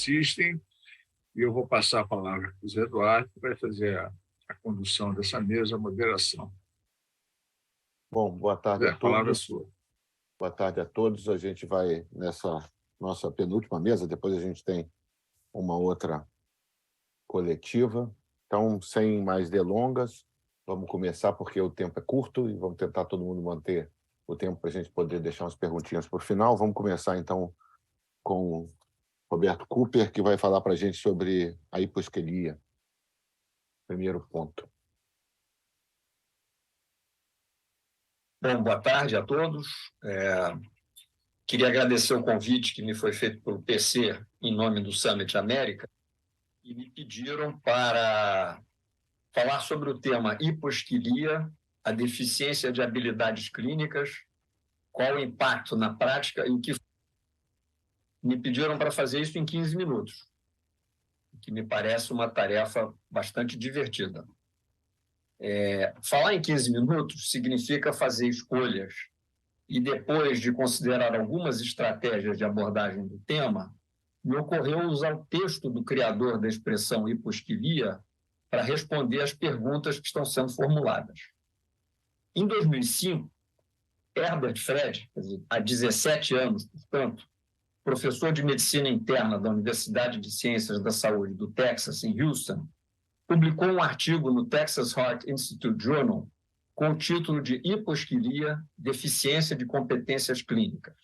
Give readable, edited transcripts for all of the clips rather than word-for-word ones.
assistem, e eu vou passar a palavra para o Zé Eduardo, que vai fazer a condução dessa mesa, a moderação. Bom, boa tarde Zé, a todos. A palavra é sua. Boa tarde a todos. A gente vai nessa nossa penúltima mesa, depois a gente tem uma outra coletiva. Então, sem mais delongas, vamos começar, porque o tempo é curto e vamos tentar todo mundo manter o tempo para a gente poder deixar umas perguntinhas para o final. Vamos começar, então, com o Roberto Cooper, que vai falar para a gente sobre a hiposquelia. Primeiro ponto. Bom, boa tarde a todos. Queria agradecer o convite que me foi feito pelo PC em nome do Summit América e me pediram para falar sobre o tema hiposquilia, a deficiência de habilidades clínicas, qual o impacto na prática e o que... Me pediram para fazer isso em 15 minutos, o que me parece uma tarefa bastante divertida. Falar em 15 minutos significa fazer escolhas e, depois de considerar algumas estratégias de abordagem do tema, me ocorreu usar o texto do criador da expressão hiposquilia para responder às perguntas que estão sendo formuladas. Em 2005, Herbert Fred, há 17 anos, portanto, professor de medicina interna da Universidade de Ciências da Saúde do Texas, em Houston, publicou um artigo no Texas Heart Institute Journal com o título de Hiposquilia, Deficiência de Competências Clínicas.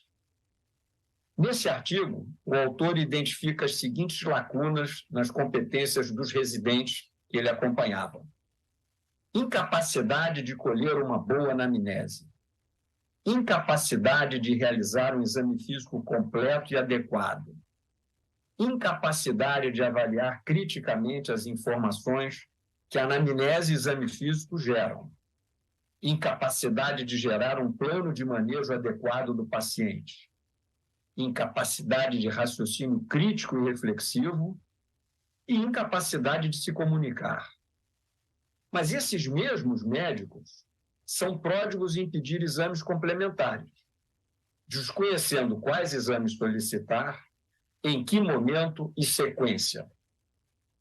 Nesse artigo, o autor identifica as seguintes lacunas nas competências dos residentes que ele acompanhava: incapacidade de colher uma boa anamnese, incapacidade de realizar um exame físico completo e adequado, incapacidade de avaliar criticamente as informações que a anamnese e exame físico geram, incapacidade de gerar um plano de manejo adequado do paciente, incapacidade de raciocínio crítico e reflexivo e incapacidade de se comunicar. Mas esses mesmos médicos são pródigos em pedir exames complementares, desconhecendo quais exames solicitar, em que momento e sequência.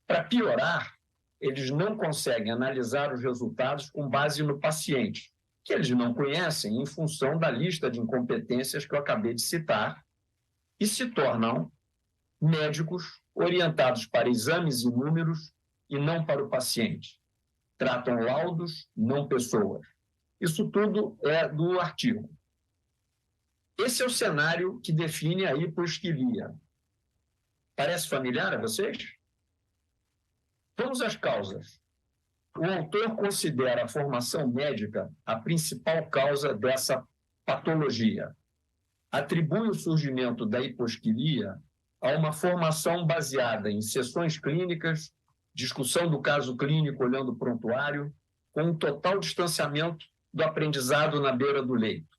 Para piorar, eles não conseguem analisar os resultados com base no paciente, que eles não conhecem em função da lista de incompetências que eu acabei de citar, e se tornam médicos orientados para exames e números e não para o paciente. Tratam laudos, não pessoas. Isso tudo é do artigo. Esse é o cenário que define a hiposquilia. Parece familiar a vocês? Vamos às causas. O autor considera a formação médica a principal causa dessa patologia. Atribui o surgimento da hiposquilia a uma formação baseada em sessões clínicas, discussão do caso clínico olhando o prontuário, com um total distanciamento do aprendizado na beira do leito.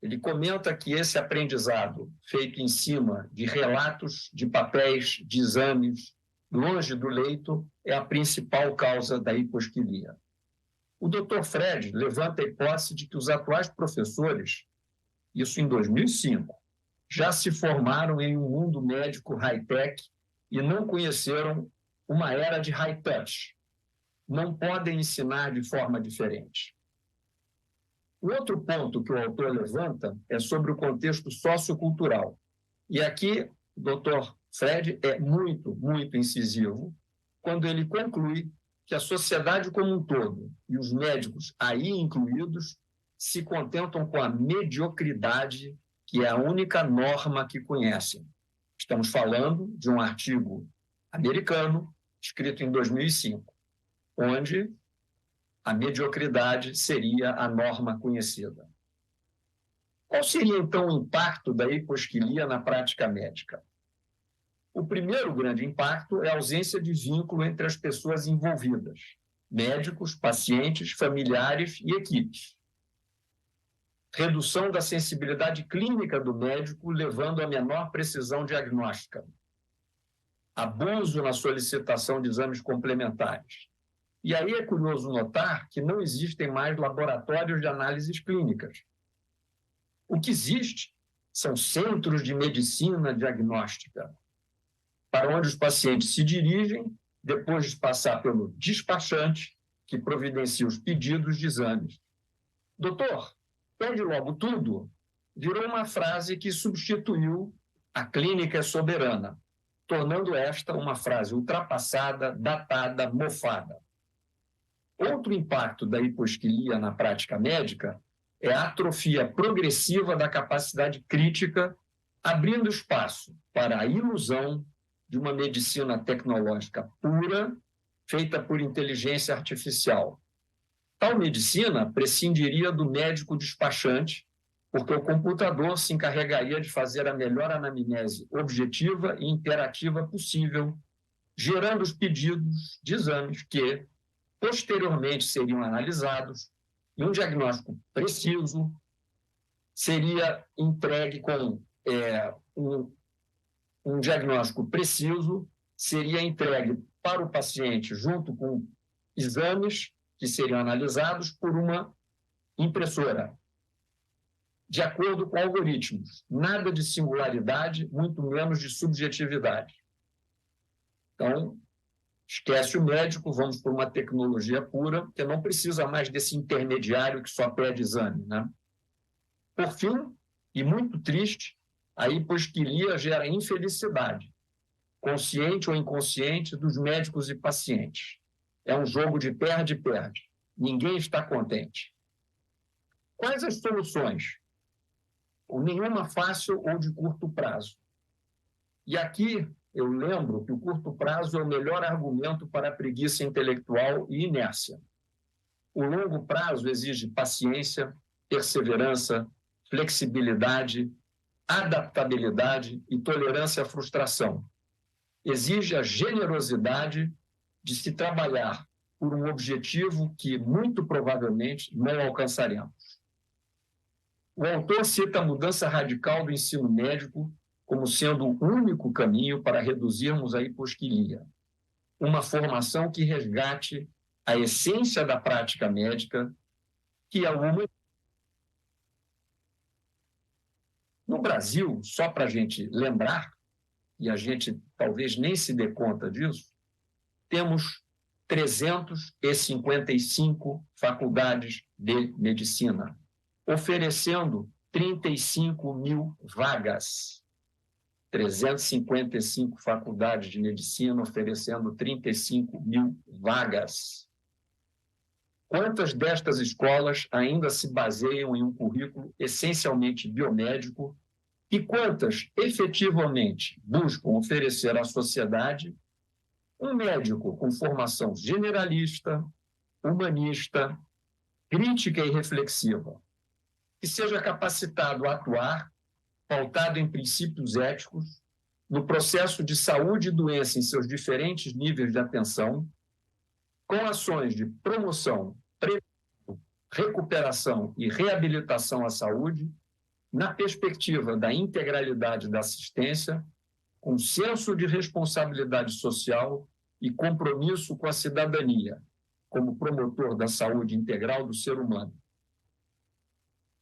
Ele comenta que esse aprendizado, feito em cima de relatos, de papéis, de exames, longe do leito, é a principal causa da hiposquilia. O Dr. Fred levanta a hipótese de que os atuais professores, isso em 2005, já se formaram em um mundo médico high-tech e não conheceram uma era de high-touch. Não podem ensinar de forma diferente. O outro ponto que o autor levanta é sobre o contexto sociocultural. E aqui o Dr. Fred é muito, muito incisivo quando ele conclui que a sociedade como um todo, e os médicos aí incluídos, se contentam com a mediocridade, que é a única norma que conhecem. Estamos falando de um artigo americano, escrito em 2005, onde a mediocridade seria a norma conhecida. Qual seria, então, o impacto da hiposquilia na prática médica? O primeiro grande impacto é a ausência de vínculo entre as pessoas envolvidas, médicos, pacientes, familiares e equipes. Redução da sensibilidade clínica do médico, levando a menor precisão diagnóstica. Abuso na solicitação de exames complementares. E aí é curioso notar que não existem mais laboratórios de análises clínicas. O que existe são centros de medicina diagnóstica. para onde os pacientes se dirigem depois de passar pelo despachante, que providencia os pedidos de exames. Doutor, pede logo tudo, virou uma frase que substituiu a clínica é soberana, tornando esta uma frase ultrapassada, datada, mofada. Outro impacto da hiposquilia na prática médica é a atrofia progressiva da capacidade crítica, abrindo espaço para a ilusão de uma medicina tecnológica pura, feita por inteligência artificial. Tal medicina prescindiria do médico despachante, porque o computador se encarregaria de fazer a melhor anamnese objetiva e interativa possível, gerando os pedidos de exames que, posteriormente, seriam analisados e um diagnóstico preciso seria entregue com um diagnóstico preciso seria entregue para o paciente junto com exames que seriam analisados por uma impressora, de acordo com algoritmos. Nada de singularidade, muito menos de subjetividade. Então, esquece o médico, vamos por uma tecnologia pura, que não precisa mais desse intermediário que só pede exame, né? Por fim, e muito triste, a hiposquilia gera infelicidade, consciente ou inconsciente, dos médicos e pacientes. É um jogo de perde-perde. Ninguém está contente. Quais as soluções? Nenhuma fácil ou de curto prazo. E aqui eu lembro que o curto prazo é o melhor argumento para a preguiça intelectual e inércia. O longo prazo exige paciência, perseverança, flexibilidade, adaptabilidade e tolerância à frustração. Exige a generosidade de se trabalhar por um objetivo que, muito provavelmente, não alcançaremos. O autor cita a mudança radical do ensino médico como sendo o único caminho para reduzirmos a hiposquilia. Uma formação que resgate a essência da prática médica, que é uma... No Brasil, só para a gente lembrar, e a gente talvez nem se dê conta disso, temos 355 faculdades de medicina, oferecendo 35 mil vagas. 355 faculdades de medicina oferecendo 35 mil vagas. Quantas destas escolas ainda se baseiam em um currículo essencialmente biomédico e quantas efetivamente buscam oferecer à sociedade um médico com formação generalista, humanista, crítica e reflexiva, que seja capacitado a atuar, pautado em princípios éticos, no processo de saúde e doença em seus diferentes níveis de atenção, com ações de promoção, recuperação e reabilitação à saúde, na perspectiva da integralidade da assistência, com senso de responsabilidade social e compromisso com a cidadania, como promotor da saúde integral do ser humano.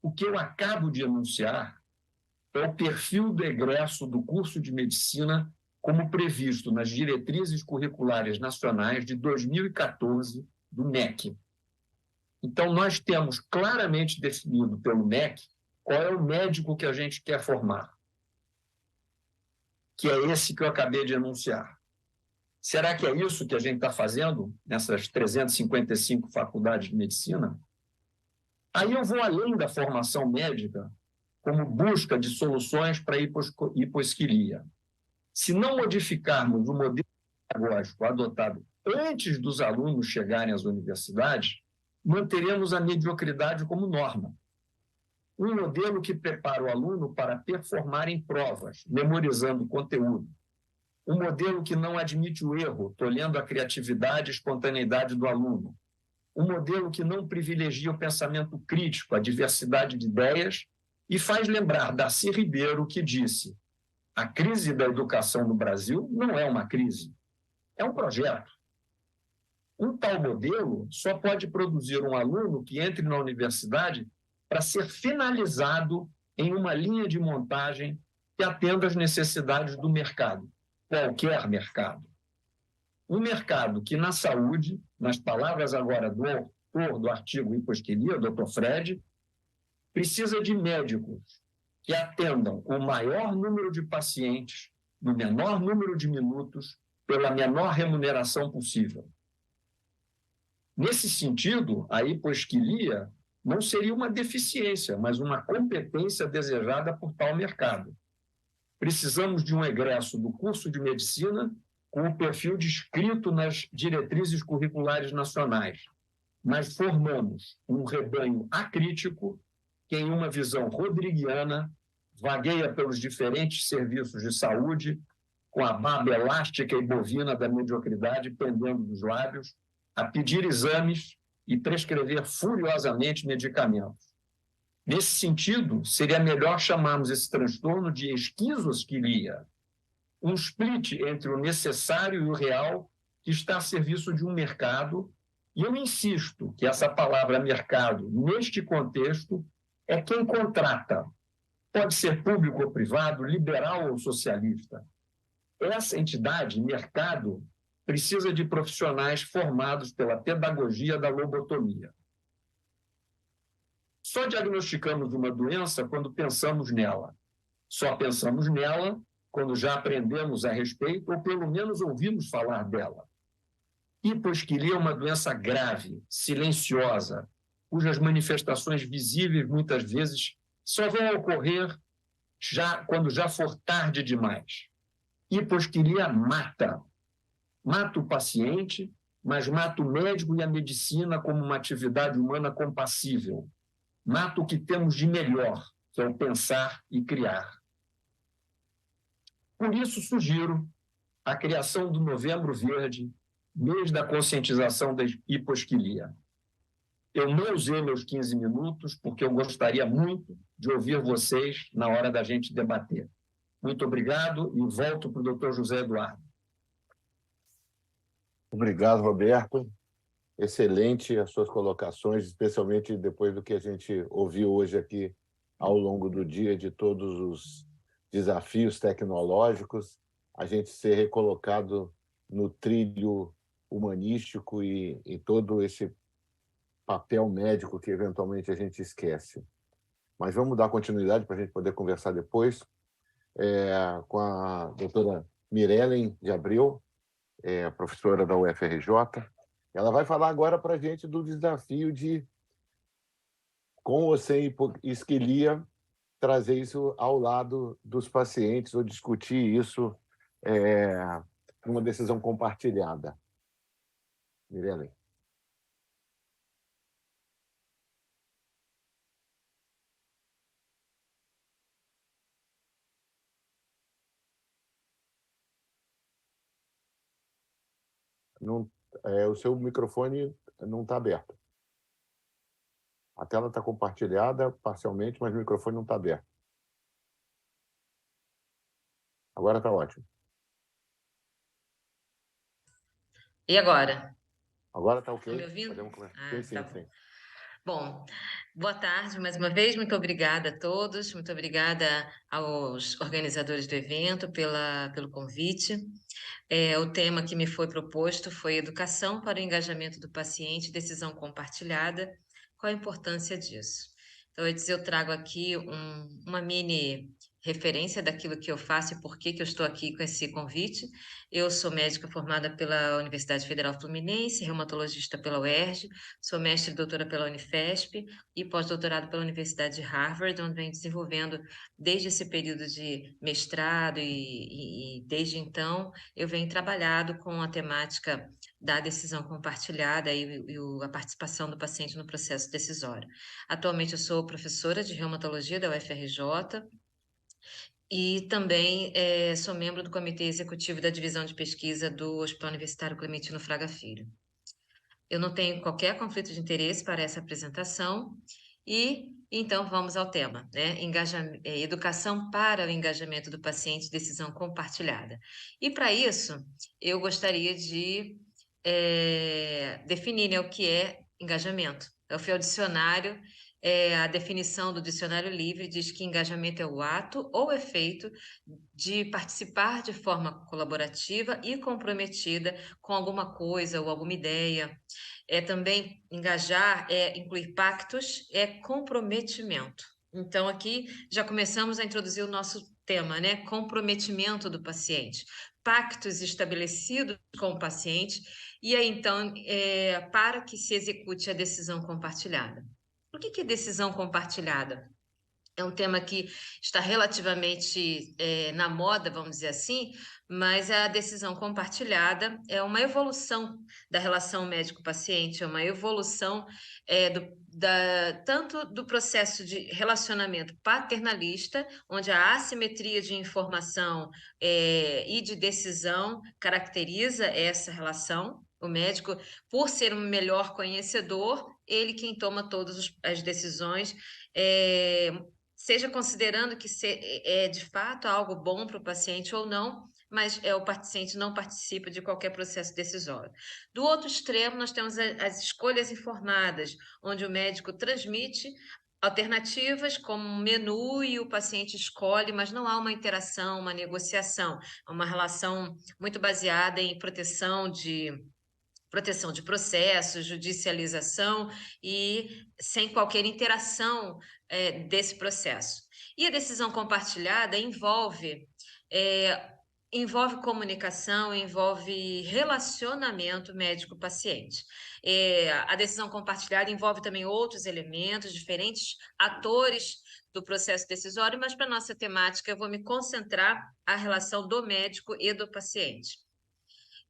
O que eu acabo de enunciar é o perfil do egresso do curso de medicina como previsto nas diretrizes curriculares nacionais de 2014 do MEC. Então, nós temos claramente definido pelo MEC qual é o médico que a gente quer formar, que é esse que eu acabei de enunciar. Será que é isso que a gente está fazendo nessas 355 faculdades de medicina? Aí eu vou além da formação médica como busca de soluções para a hiposquilia. Se não modificarmos o modelo pedagógico adotado antes dos alunos chegarem às universidades, manteremos a mediocridade como norma. Um modelo que prepara o aluno para performar em provas, memorizando conteúdo. Um modelo que não admite o erro, tolhendo a criatividade e espontaneidade do aluno. Um modelo que não privilegia o pensamento crítico, a diversidade de ideias, e faz lembrar Darcy Ribeiro, que disse: a crise da educação no Brasil não é uma crise, é um projeto. Um tal modelo só pode produzir um aluno que entre na universidade para ser finalizado em uma linha de montagem que atenda às necessidades do mercado. qualquer mercado. Um mercado que, na saúde, nas palavras agora do autor do artigo Hiposquilia, Dr. Fred, precisa de médicos que atendam o maior número de pacientes no menor número de minutos pela menor remuneração possível. Nesse sentido, a hiposquilia não seria uma deficiência, mas uma competência desejada por tal mercado. Precisamos de um egresso do curso de medicina com o perfil descrito nas diretrizes curriculares nacionais, mas formamos um rebanho acrítico que, em uma visão rodriguiana, vagueia pelos diferentes serviços de saúde, com a barba elástica e bovina da mediocridade pendendo dos lábios, a pedir exames e prescrever furiosamente medicamentos. Nesse sentido, seria melhor chamarmos esse transtorno de esquizosquilia, um split entre o necessário e o real que está a serviço de um mercado. E eu insisto que essa palavra mercado, neste contexto, é quem contrata. Pode ser público ou privado, liberal ou socialista. Essa entidade, mercado, precisa de profissionais formados pela pedagogia da lobotomia. Só diagnosticamos uma doença quando pensamos nela. Só pensamos nela quando já aprendemos a respeito ou pelo menos ouvimos falar dela. Hiposquilia é uma doença grave, silenciosa, cujas manifestações visíveis muitas vezes só vão ocorrer quando já for tarde demais. Hiposquilia mata. Mata o paciente, mas mata o médico e a medicina como uma atividade humana compassível. Mata o que temos de melhor, que é o pensar e criar. Por isso, sugiro a criação do Novembro Verde, mês da conscientização da hiposquilia. Eu não usei meus 15 minutos, porque eu gostaria muito de ouvir vocês na hora da gente debater. Muito obrigado e volto para o Dr. José Eduardo. Obrigado, Roberto. Excelente as suas colocações, especialmente depois do que a gente ouviu hoje aqui ao longo do dia, de todos os desafios tecnológicos, a gente ser recolocado no trilho humanístico e todo esse papel médico que eventualmente a gente esquece. Mas vamos dar continuidade para a gente poder conversar depois com a doutora Mirellen de Abreu, professora da UFRJ. Ela vai falar agora para a gente do desafio de, com ou sem hiposquilia, trazer isso ao lado dos pacientes ou discutir isso numa decisão compartilhada. Mirellen. Não, o seu microfone não está aberto. A tela está compartilhada parcialmente, mas o microfone não está aberto. Agora está ótimo. E agora? Agora está ok. Estão me ouvindo? Podemos começar. Sim, tá sim. Bom, boa tarde mais uma vez, muito obrigada a todos, muito obrigada aos organizadores do evento pelo convite. O tema que me foi proposto foi Educação para o Engajamento do Paciente, Decisão Compartilhada. Qual a importância disso? Então, eu trago aqui uma mini referência daquilo que eu faço e por que eu estou aqui com esse convite. Eu sou médica formada pela Universidade Federal Fluminense, reumatologista pela UERJ, sou mestre e doutora pela Unifesp e pós-doutorado pela Universidade de Harvard, onde venho desenvolvendo desde esse período de mestrado e desde então eu venho trabalhado com a temática da decisão compartilhada e a participação do paciente no processo decisório. Atualmente eu sou professora de reumatologia da UFRJ, e também sou membro do Comitê Executivo da Divisão de Pesquisa do Hospital Universitário Clementino Fraga Filho. Eu não tenho qualquer conflito de interesse para essa apresentação e, então, vamos ao tema, né? Educação para o engajamento do paciente, decisão compartilhada. E, para isso, eu gostaria de definir, né, o que é engajamento. Eu fui ao dicionário A definição do Dicionário Livre diz que engajamento é o ato ou efeito de participar de forma colaborativa e comprometida com alguma coisa ou alguma ideia. Também engajar é incluir pactos, é comprometimento. Então, aqui já começamos a introduzir o nosso tema, né? Comprometimento do paciente. Pactos estabelecidos com o paciente, e aí, então, para que se execute a decisão compartilhada. O que é decisão compartilhada? É um tema que está relativamente na moda, vamos dizer assim, mas a decisão compartilhada é uma evolução da relação médico-paciente, é uma evolução tanto do processo de relacionamento paternalista, onde a assimetria de informação e de decisão caracteriza essa relação. O médico, por ser um melhor conhecedor, ele quem toma todas as decisões, seja considerando que é de fato algo bom para o paciente ou não, mas o paciente não participa de qualquer processo decisório. Do outro extremo, nós temos as escolhas informadas, onde o médico transmite alternativas como um menu e o paciente escolhe, mas não há uma interação, uma negociação, uma relação muito baseada em proteção de processos, judicialização e sem qualquer interação desse processo. E a decisão compartilhada envolve comunicação, envolve relacionamento médico-paciente. A decisão compartilhada envolve também outros elementos, diferentes atores do processo decisório, mas para a nossa temática eu vou me concentrar na relação do médico e do paciente.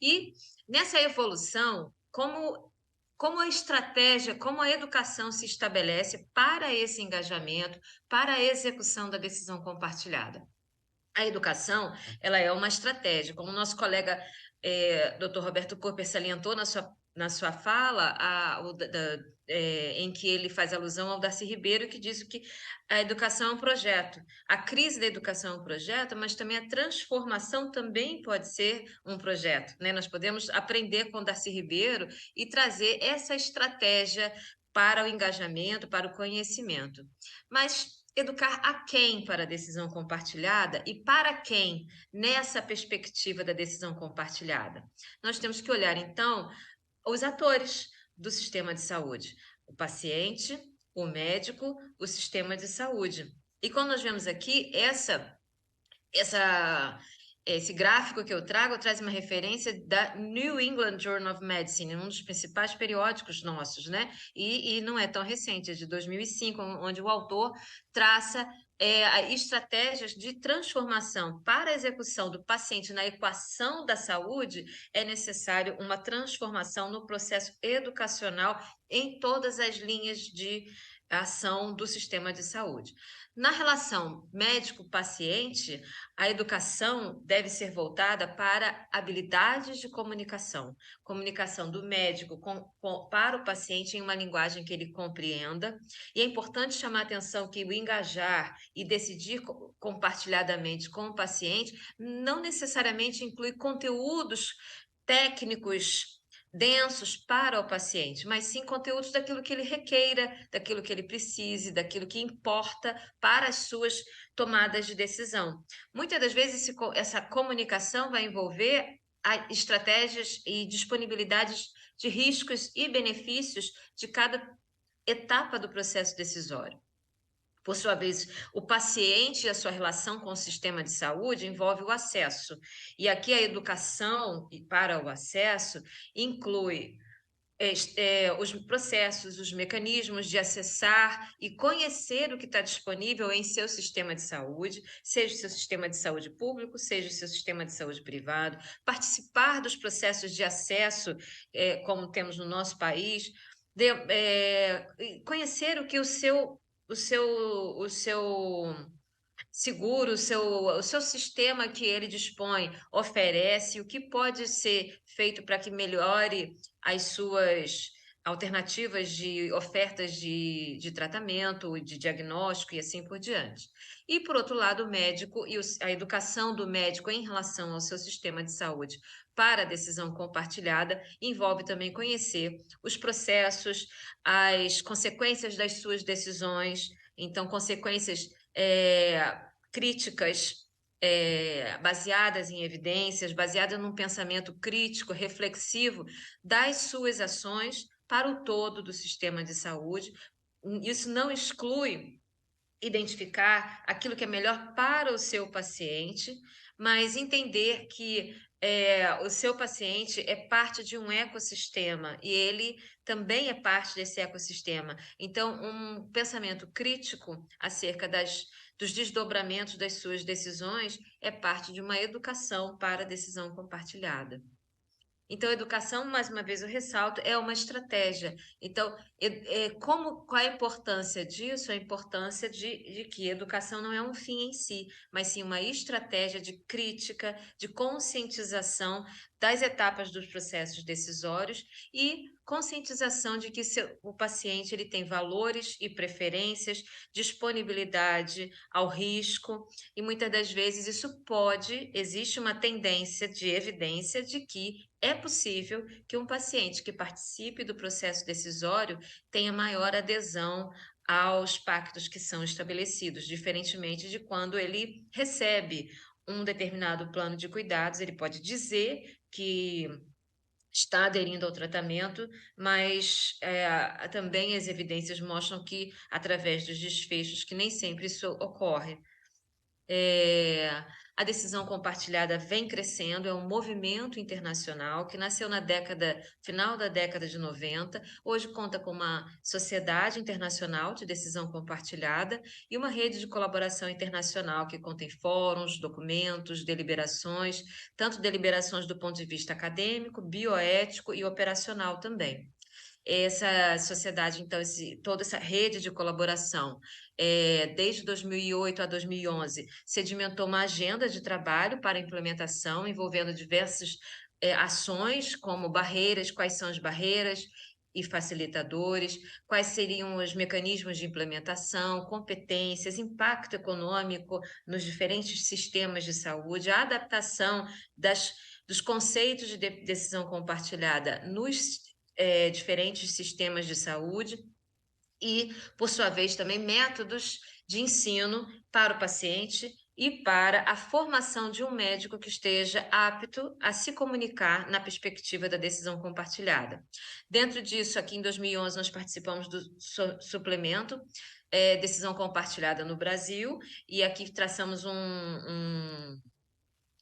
E nessa evolução, como a estratégia, como a educação se estabelece para esse engajamento, para a execução da decisão compartilhada. A educação, ela é uma estratégia, como o nosso colega Dr. Roberto Cooper salientou na sua fala, em que ele faz alusão ao Darcy Ribeiro, que diz que a educação é um projeto. A crise da educação é um projeto, mas também a transformação também pode ser um projeto, né? Nós podemos aprender com Darcy Ribeiro e trazer essa estratégia para o engajamento, para o conhecimento. Mas educar a quem para a decisão compartilhada e para quem nessa perspectiva da decisão compartilhada? Nós temos que olhar, então, os atores do sistema de saúde, o paciente, o médico, o sistema de saúde. E quando nós vemos aqui esse gráfico que eu trago traz uma referência da New England Journal of Medicine, um dos principais periódicos nossos, né? E não é tão recente, é de 2005, onde o autor traça estratégias de transformação. Para a execução do paciente na equação da saúde, é necessário uma transformação no processo educacional em todas as linhas de ação do sistema de saúde. Na relação médico-paciente, a educação deve ser voltada para habilidades de comunicação do médico para o paciente em uma linguagem que ele compreenda, e é importante chamar a atenção que o engajar e decidir compartilhadamente com o paciente não necessariamente inclui conteúdos técnicos densos para o paciente, mas sim conteúdos daquilo que ele requeira, daquilo que ele precise, daquilo que importa para as suas tomadas de decisão. Muitas das vezes essa comunicação vai envolver estratégias e disponibilidades de riscos e benefícios de cada etapa do processo decisório. Por sua vez, o paciente e a sua relação com o sistema de saúde envolve o acesso. E aqui a educação para o acesso inclui os processos, os mecanismos de acessar e conhecer o que está disponível em seu sistema de saúde, seja o seu sistema de saúde público, seja o seu sistema de saúde privado, participar dos processos de acesso, como temos no nosso país, conhecer o que o seu seguro, o seu sistema que ele dispõe oferece, o que pode ser feito para que melhore alternativas de ofertas de tratamento, de diagnóstico e assim por diante. E, por outro lado, o médico e a educação do médico em relação ao seu sistema de saúde para a decisão compartilhada envolve também conhecer os processos, as consequências das suas decisões, então, consequências críticas, baseadas em evidências, baseadas num pensamento crítico, reflexivo das suas ações para o todo do sistema de saúde. Isso não exclui identificar aquilo que é melhor para o seu paciente, mas entender que o seu paciente é parte de um ecossistema e ele também é parte desse ecossistema. Então, um pensamento crítico acerca dos desdobramentos das suas decisões é parte de uma educação para a decisão compartilhada. Então, a educação, mais uma vez eu ressalto, é uma estratégia. Então, qual a importância disso? A importância de que a educação não é um fim em si, mas sim uma estratégia de crítica, de conscientização das etapas dos processos decisórios e conscientização de que o paciente ele tem valores e preferências, disponibilidade ao risco, e muitas das vezes existe uma tendência de evidência de que é possível que um paciente que participe do processo decisório tenha maior adesão aos pactos que são estabelecidos, diferentemente de quando ele recebe um determinado plano de cuidados, ele pode dizer que está aderindo ao tratamento, mas também as evidências mostram que, através dos desfechos, que nem sempre isso ocorre. A decisão compartilhada vem crescendo, é um movimento internacional que nasceu final da década de 90, hoje conta com uma sociedade internacional de decisão compartilhada e uma rede de colaboração internacional que contém fóruns, documentos, deliberações, tanto deliberações do ponto de vista acadêmico, bioético e operacional também. Essa sociedade, então, toda essa rede de colaboração, desde 2008 a 2011, sedimentou uma agenda de trabalho para implementação, envolvendo diversas ações, como barreiras, quais são as barreiras e facilitadores, quais seriam os mecanismos de implementação, competências, impacto econômico nos diferentes sistemas de saúde, a adaptação dos conceitos de decisão compartilhada nos diferentes sistemas de saúde e, por sua vez, também métodos de ensino para o paciente e para a formação de um médico que esteja apto a se comunicar na perspectiva da decisão compartilhada. Dentro disso, aqui em 2011, nós participamos do suplemento Decisão Compartilhada no Brasil, e aqui traçamos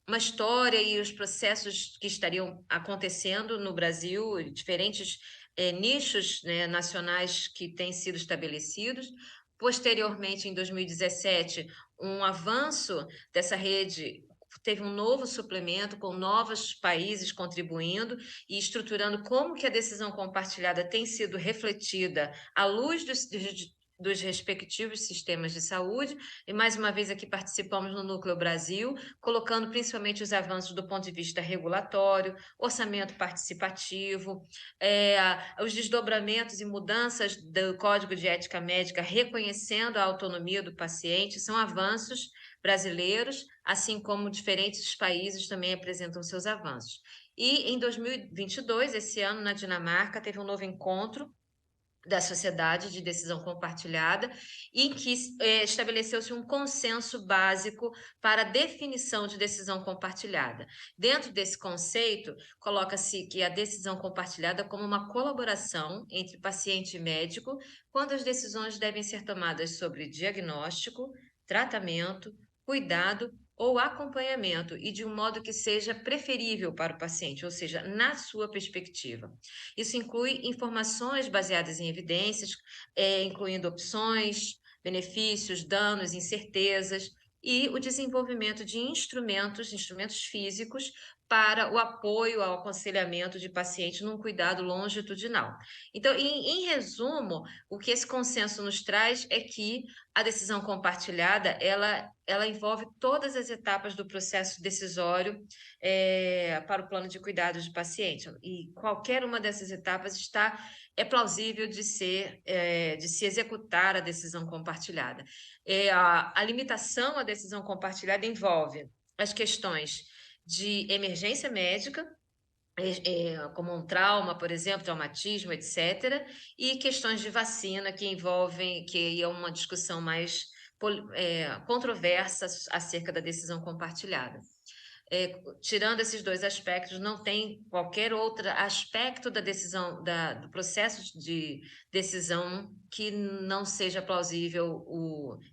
uma história e os processos que estariam acontecendo no Brasil, diferentes nichos, né, nacionais que têm sido estabelecidos. Posteriormente, em 2017, um avanço dessa rede, teve um novo suplemento com novos países contribuindo e estruturando como que a decisão compartilhada tem sido refletida à luz dos respectivos sistemas de saúde, e mais uma vez aqui participamos no Núcleo Brasil, colocando principalmente os avanços do ponto de vista regulatório, orçamento participativo, os desdobramentos e mudanças do Código de Ética Médica, reconhecendo a autonomia do paciente, são avanços brasileiros, assim como diferentes países também apresentam seus avanços. E em 2022, esse ano, na Dinamarca, teve um novo encontro da Sociedade de Decisão Compartilhada, em que estabeleceu-se um consenso básico para a definição de decisão compartilhada. Dentro desse conceito, coloca-se que a decisão compartilhada como uma colaboração entre paciente e médico, quando as decisões devem ser tomadas sobre diagnóstico, tratamento, cuidado ou acompanhamento, e de um modo que seja preferível para o paciente, ou seja, na sua perspectiva. Isso inclui informações baseadas em evidências, incluindo opções, benefícios, danos, incertezas, e o desenvolvimento de instrumentos físicos para o apoio ao aconselhamento de pacientes num cuidado longitudinal. Então, em resumo, o que esse consenso nos traz é que a decisão compartilhada, ela envolve todas as etapas do processo decisório para o plano de cuidados de paciente, e qualquer uma dessas etapas é plausível de se executar a decisão compartilhada. A limitação à decisão compartilhada envolve as questões de emergência médica, como um trauma, por exemplo, traumatismo, etc., e questões de vacina que é uma discussão mais controversa acerca da decisão compartilhada. Tirando esses dois aspectos, não tem qualquer outro aspecto da decisão, do processo de decisão que não seja plausível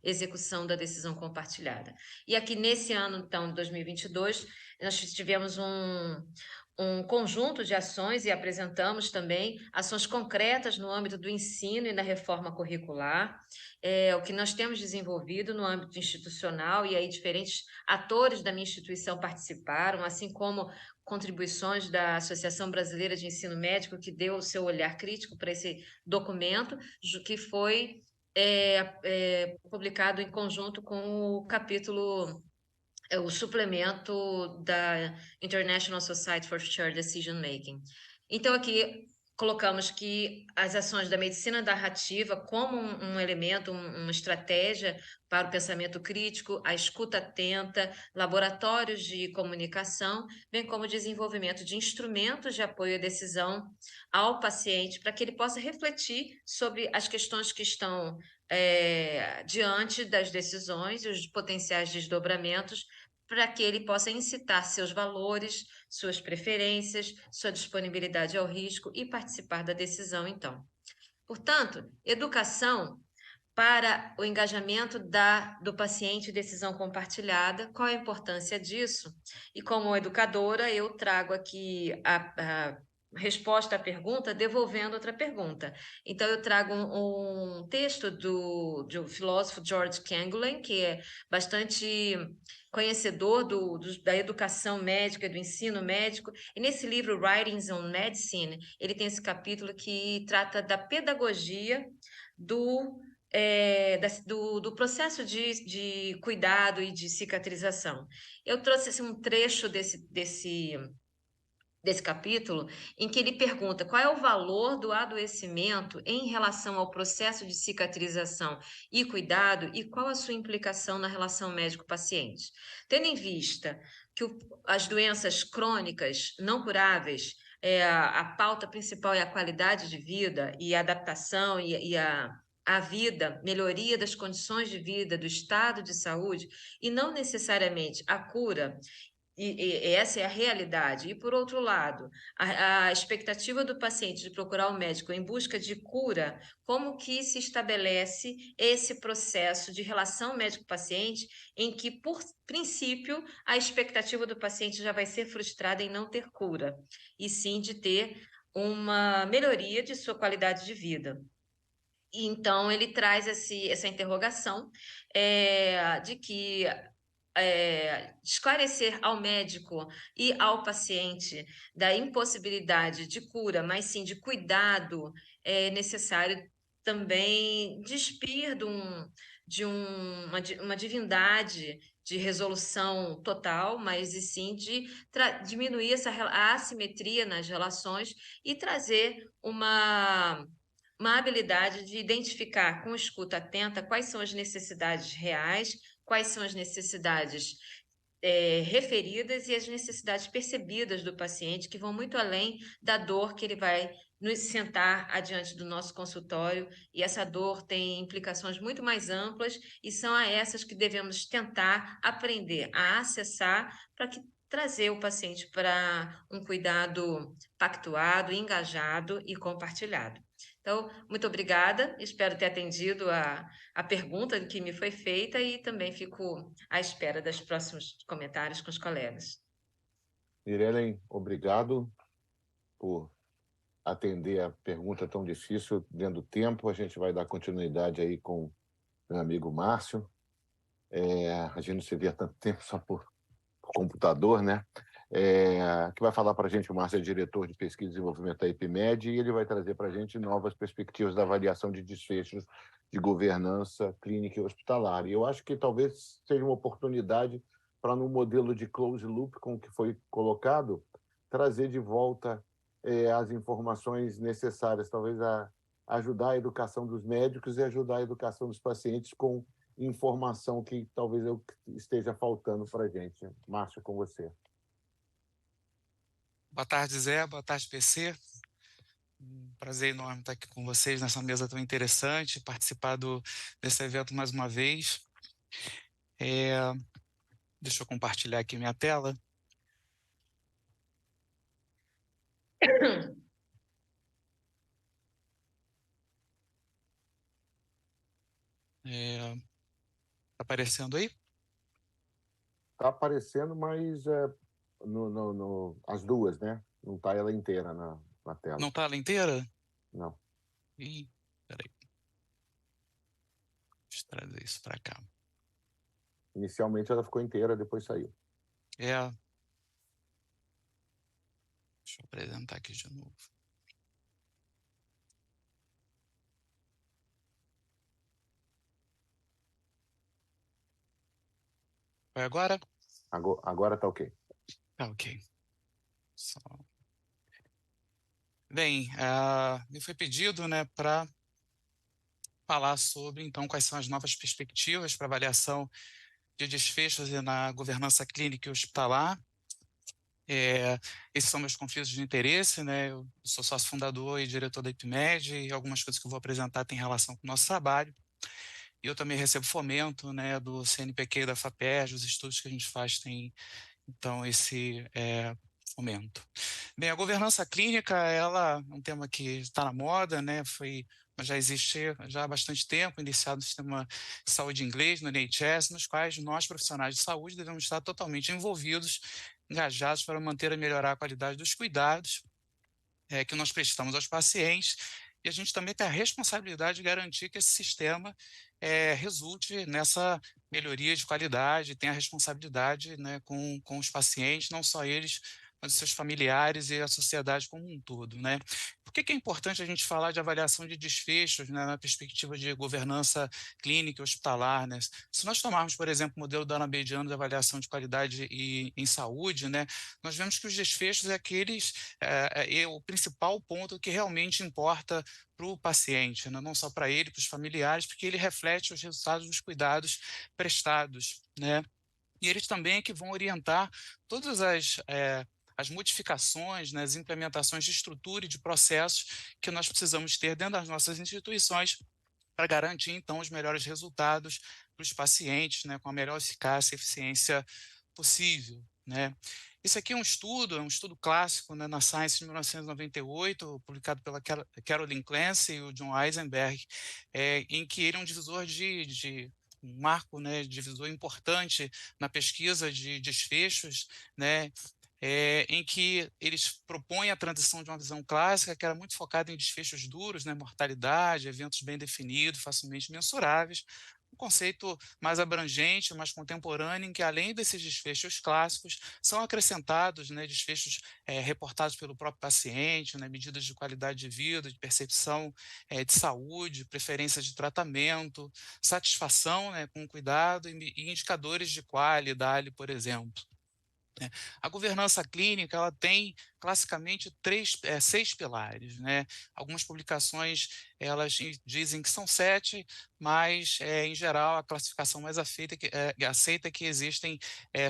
a execução da decisão compartilhada. E aqui, nesse ano, então, de 2022, nós tivemos um conjunto de ações e apresentamos também ações concretas no âmbito do ensino e na reforma curricular, o que nós temos desenvolvido no âmbito institucional, e aí diferentes atores da minha instituição participaram, assim como contribuições da Associação Brasileira de Ensino Médico, que deu o seu olhar crítico para esse documento, que foi publicado em conjunto com o capítulo, o suplemento da International Society for Shared Decision Making. Então, aqui colocamos que as ações da medicina narrativa como um elemento, uma estratégia para o pensamento crítico, a escuta atenta, laboratórios de comunicação, bem como o desenvolvimento de instrumentos de apoio à decisão ao paciente, para que ele possa refletir sobre as questões que estão diante das decisões e os potenciais desdobramentos, para que ele possa incitar seus valores, suas preferências, sua disponibilidade ao risco e participar da decisão, então. Portanto, educação para o engajamento do paciente em decisão compartilhada, qual a importância disso? E como educadora, eu trago aqui a resposta à pergunta, devolvendo outra pergunta. Então, eu trago um texto do filósofo George Canguilhem, que é bastante conhecedor da educação médica, do ensino médico, e nesse livro, Writings on Medicine, ele tem esse capítulo que trata da pedagogia do processo de cuidado e de cicatrização. Eu trouxe um trecho desse capítulo, em que ele pergunta qual é o valor do adoecimento em relação ao processo de cicatrização e cuidado, e qual a sua implicação na relação médico-paciente. Tendo em vista que as doenças crônicas não curáveis, a pauta principal é a qualidade de vida e a adaptação e a vida, melhoria das condições de vida, do estado de saúde, e não necessariamente a cura. E essa é a realidade. E, por outro lado, a expectativa do paciente de procurar o médico em busca de cura, como que se estabelece esse processo de relação médico-paciente, em que, por princípio, a expectativa do paciente já vai ser frustrada em não ter cura, e sim de ter uma melhoria de sua qualidade de vida. E, então, ele traz essa interrogação de que esclarecer ao médico e ao paciente da impossibilidade de cura, mas sim de cuidado, é necessário também despir de uma divindade de resolução total, mas e sim de diminuir a assimetria nas relações e trazer uma habilidade de identificar com escuta atenta quais são as necessidades reais, quais são as necessidades referidas e as necessidades percebidas do paciente, que vão muito além da dor que ele vai nos sentar adiante do nosso consultório, e essa dor tem implicações muito mais amplas, e são a essas que devemos tentar aprender a acessar para trazer o paciente para um cuidado pactuado, engajado e compartilhado. Então, muito obrigada, espero ter atendido a pergunta que me foi feita, e também fico à espera dos próximos comentários com os colegas. Irene, obrigado por atender a pergunta tão difícil dentro do tempo. A gente vai dar continuidade aí com o meu amigo Márcio. A gente não se vê há tanto tempo só por computador, né? que vai falar para a gente. O Márcio é diretor de pesquisa e desenvolvimento da IPMED, e ele vai trazer para a gente novas perspectivas da avaliação de desfechos de governança clínica e hospitalar. E eu acho que talvez seja uma oportunidade para, no modelo de close loop com que foi colocado, trazer de volta as informações necessárias, talvez ajudar a educação dos médicos e ajudar a educação dos pacientes com informação que talvez esteja faltando para a gente. Márcio, com você. Boa tarde, Zé. Boa tarde, PC. Um prazer enorme estar aqui com vocês nessa mesa tão interessante, participar desse evento mais uma vez. Deixa eu compartilhar aqui minha tela. Está aparecendo aí? Está aparecendo, mas as duas, né? Não está ela inteira na tela. Não está ela inteira? Não. Ih, peraí. Deixa eu trazer isso para cá. Inicialmente ela ficou inteira, depois saiu. Deixa eu apresentar aqui de novo. Vai agora? Agora está ok. Tá ok. Bem, me foi pedido, né, para falar sobre, então, quais são as novas perspectivas para avaliação de desfechos na governança clínica e hospitalar. Esses são meus conflitos de interesse, né? Eu sou sócio fundador e diretor da IPMED, e algumas coisas que eu vou apresentar têm relação com o nosso trabalho. E eu também recebo fomento, né, do CNPq e da FAPERJ. Os estudos que a gente faz têm, então, esse fomento. Bem, a governança clínica, ela é um tema que está na moda, né? Já existe já há bastante tempo, iniciado no sistema de saúde inglês, no NHS, nos quais nós, profissionais de saúde, devemos estar totalmente envolvidos, engajados para manter e melhorar a qualidade dos cuidados que nós prestamos aos pacientes, e a gente também tem a responsabilidade de garantir que esse sistema resulte nessa melhoria de qualidade, tem a responsabilidade, né, com os pacientes, não só eles, mas os seus familiares e a sociedade como um todo, né? Por que é importante a gente falar de avaliação de desfechos, né, na perspectiva de governança clínica e hospitalar, né? Se nós tomarmos, por exemplo, o modelo danabidiano de avaliação de qualidade em saúde, né, nós vemos que os desfechos é o principal ponto que realmente importa para o paciente, né? Não só para ele, para os familiares, porque ele reflete os resultados dos cuidados prestados, né? E eles também é que vão orientar todas as modificações, né, as implementações de estrutura e de processos que nós precisamos ter dentro das nossas instituições para garantir, então, os melhores resultados para os pacientes, né, com a melhor eficácia e eficiência possível, né? Esse aqui é um estudo clássico, né, na Science de 1998, publicado pela Carolyn Clancy e o John Eisenberg, em que ele é um divisor um marco, né, divisor importante na pesquisa de desfechos, né, em que eles propõem a transição de uma visão clássica, que era muito focada em desfechos duros, né, mortalidade, eventos bem definidos, facilmente mensuráveis, um conceito mais abrangente, mais contemporâneo, em que, além desses desfechos clássicos, são acrescentados, né, desfechos reportados pelo próprio paciente, né, medidas de qualidade de vida, de percepção de saúde, preferências de tratamento, satisfação, né, com cuidado e indicadores de qualidade, por exemplo. A governança clínica, ela tem classicamente 6 pilares, né? Algumas publicações elas dizem que são 7, mas em geral a classificação mais aceita que existem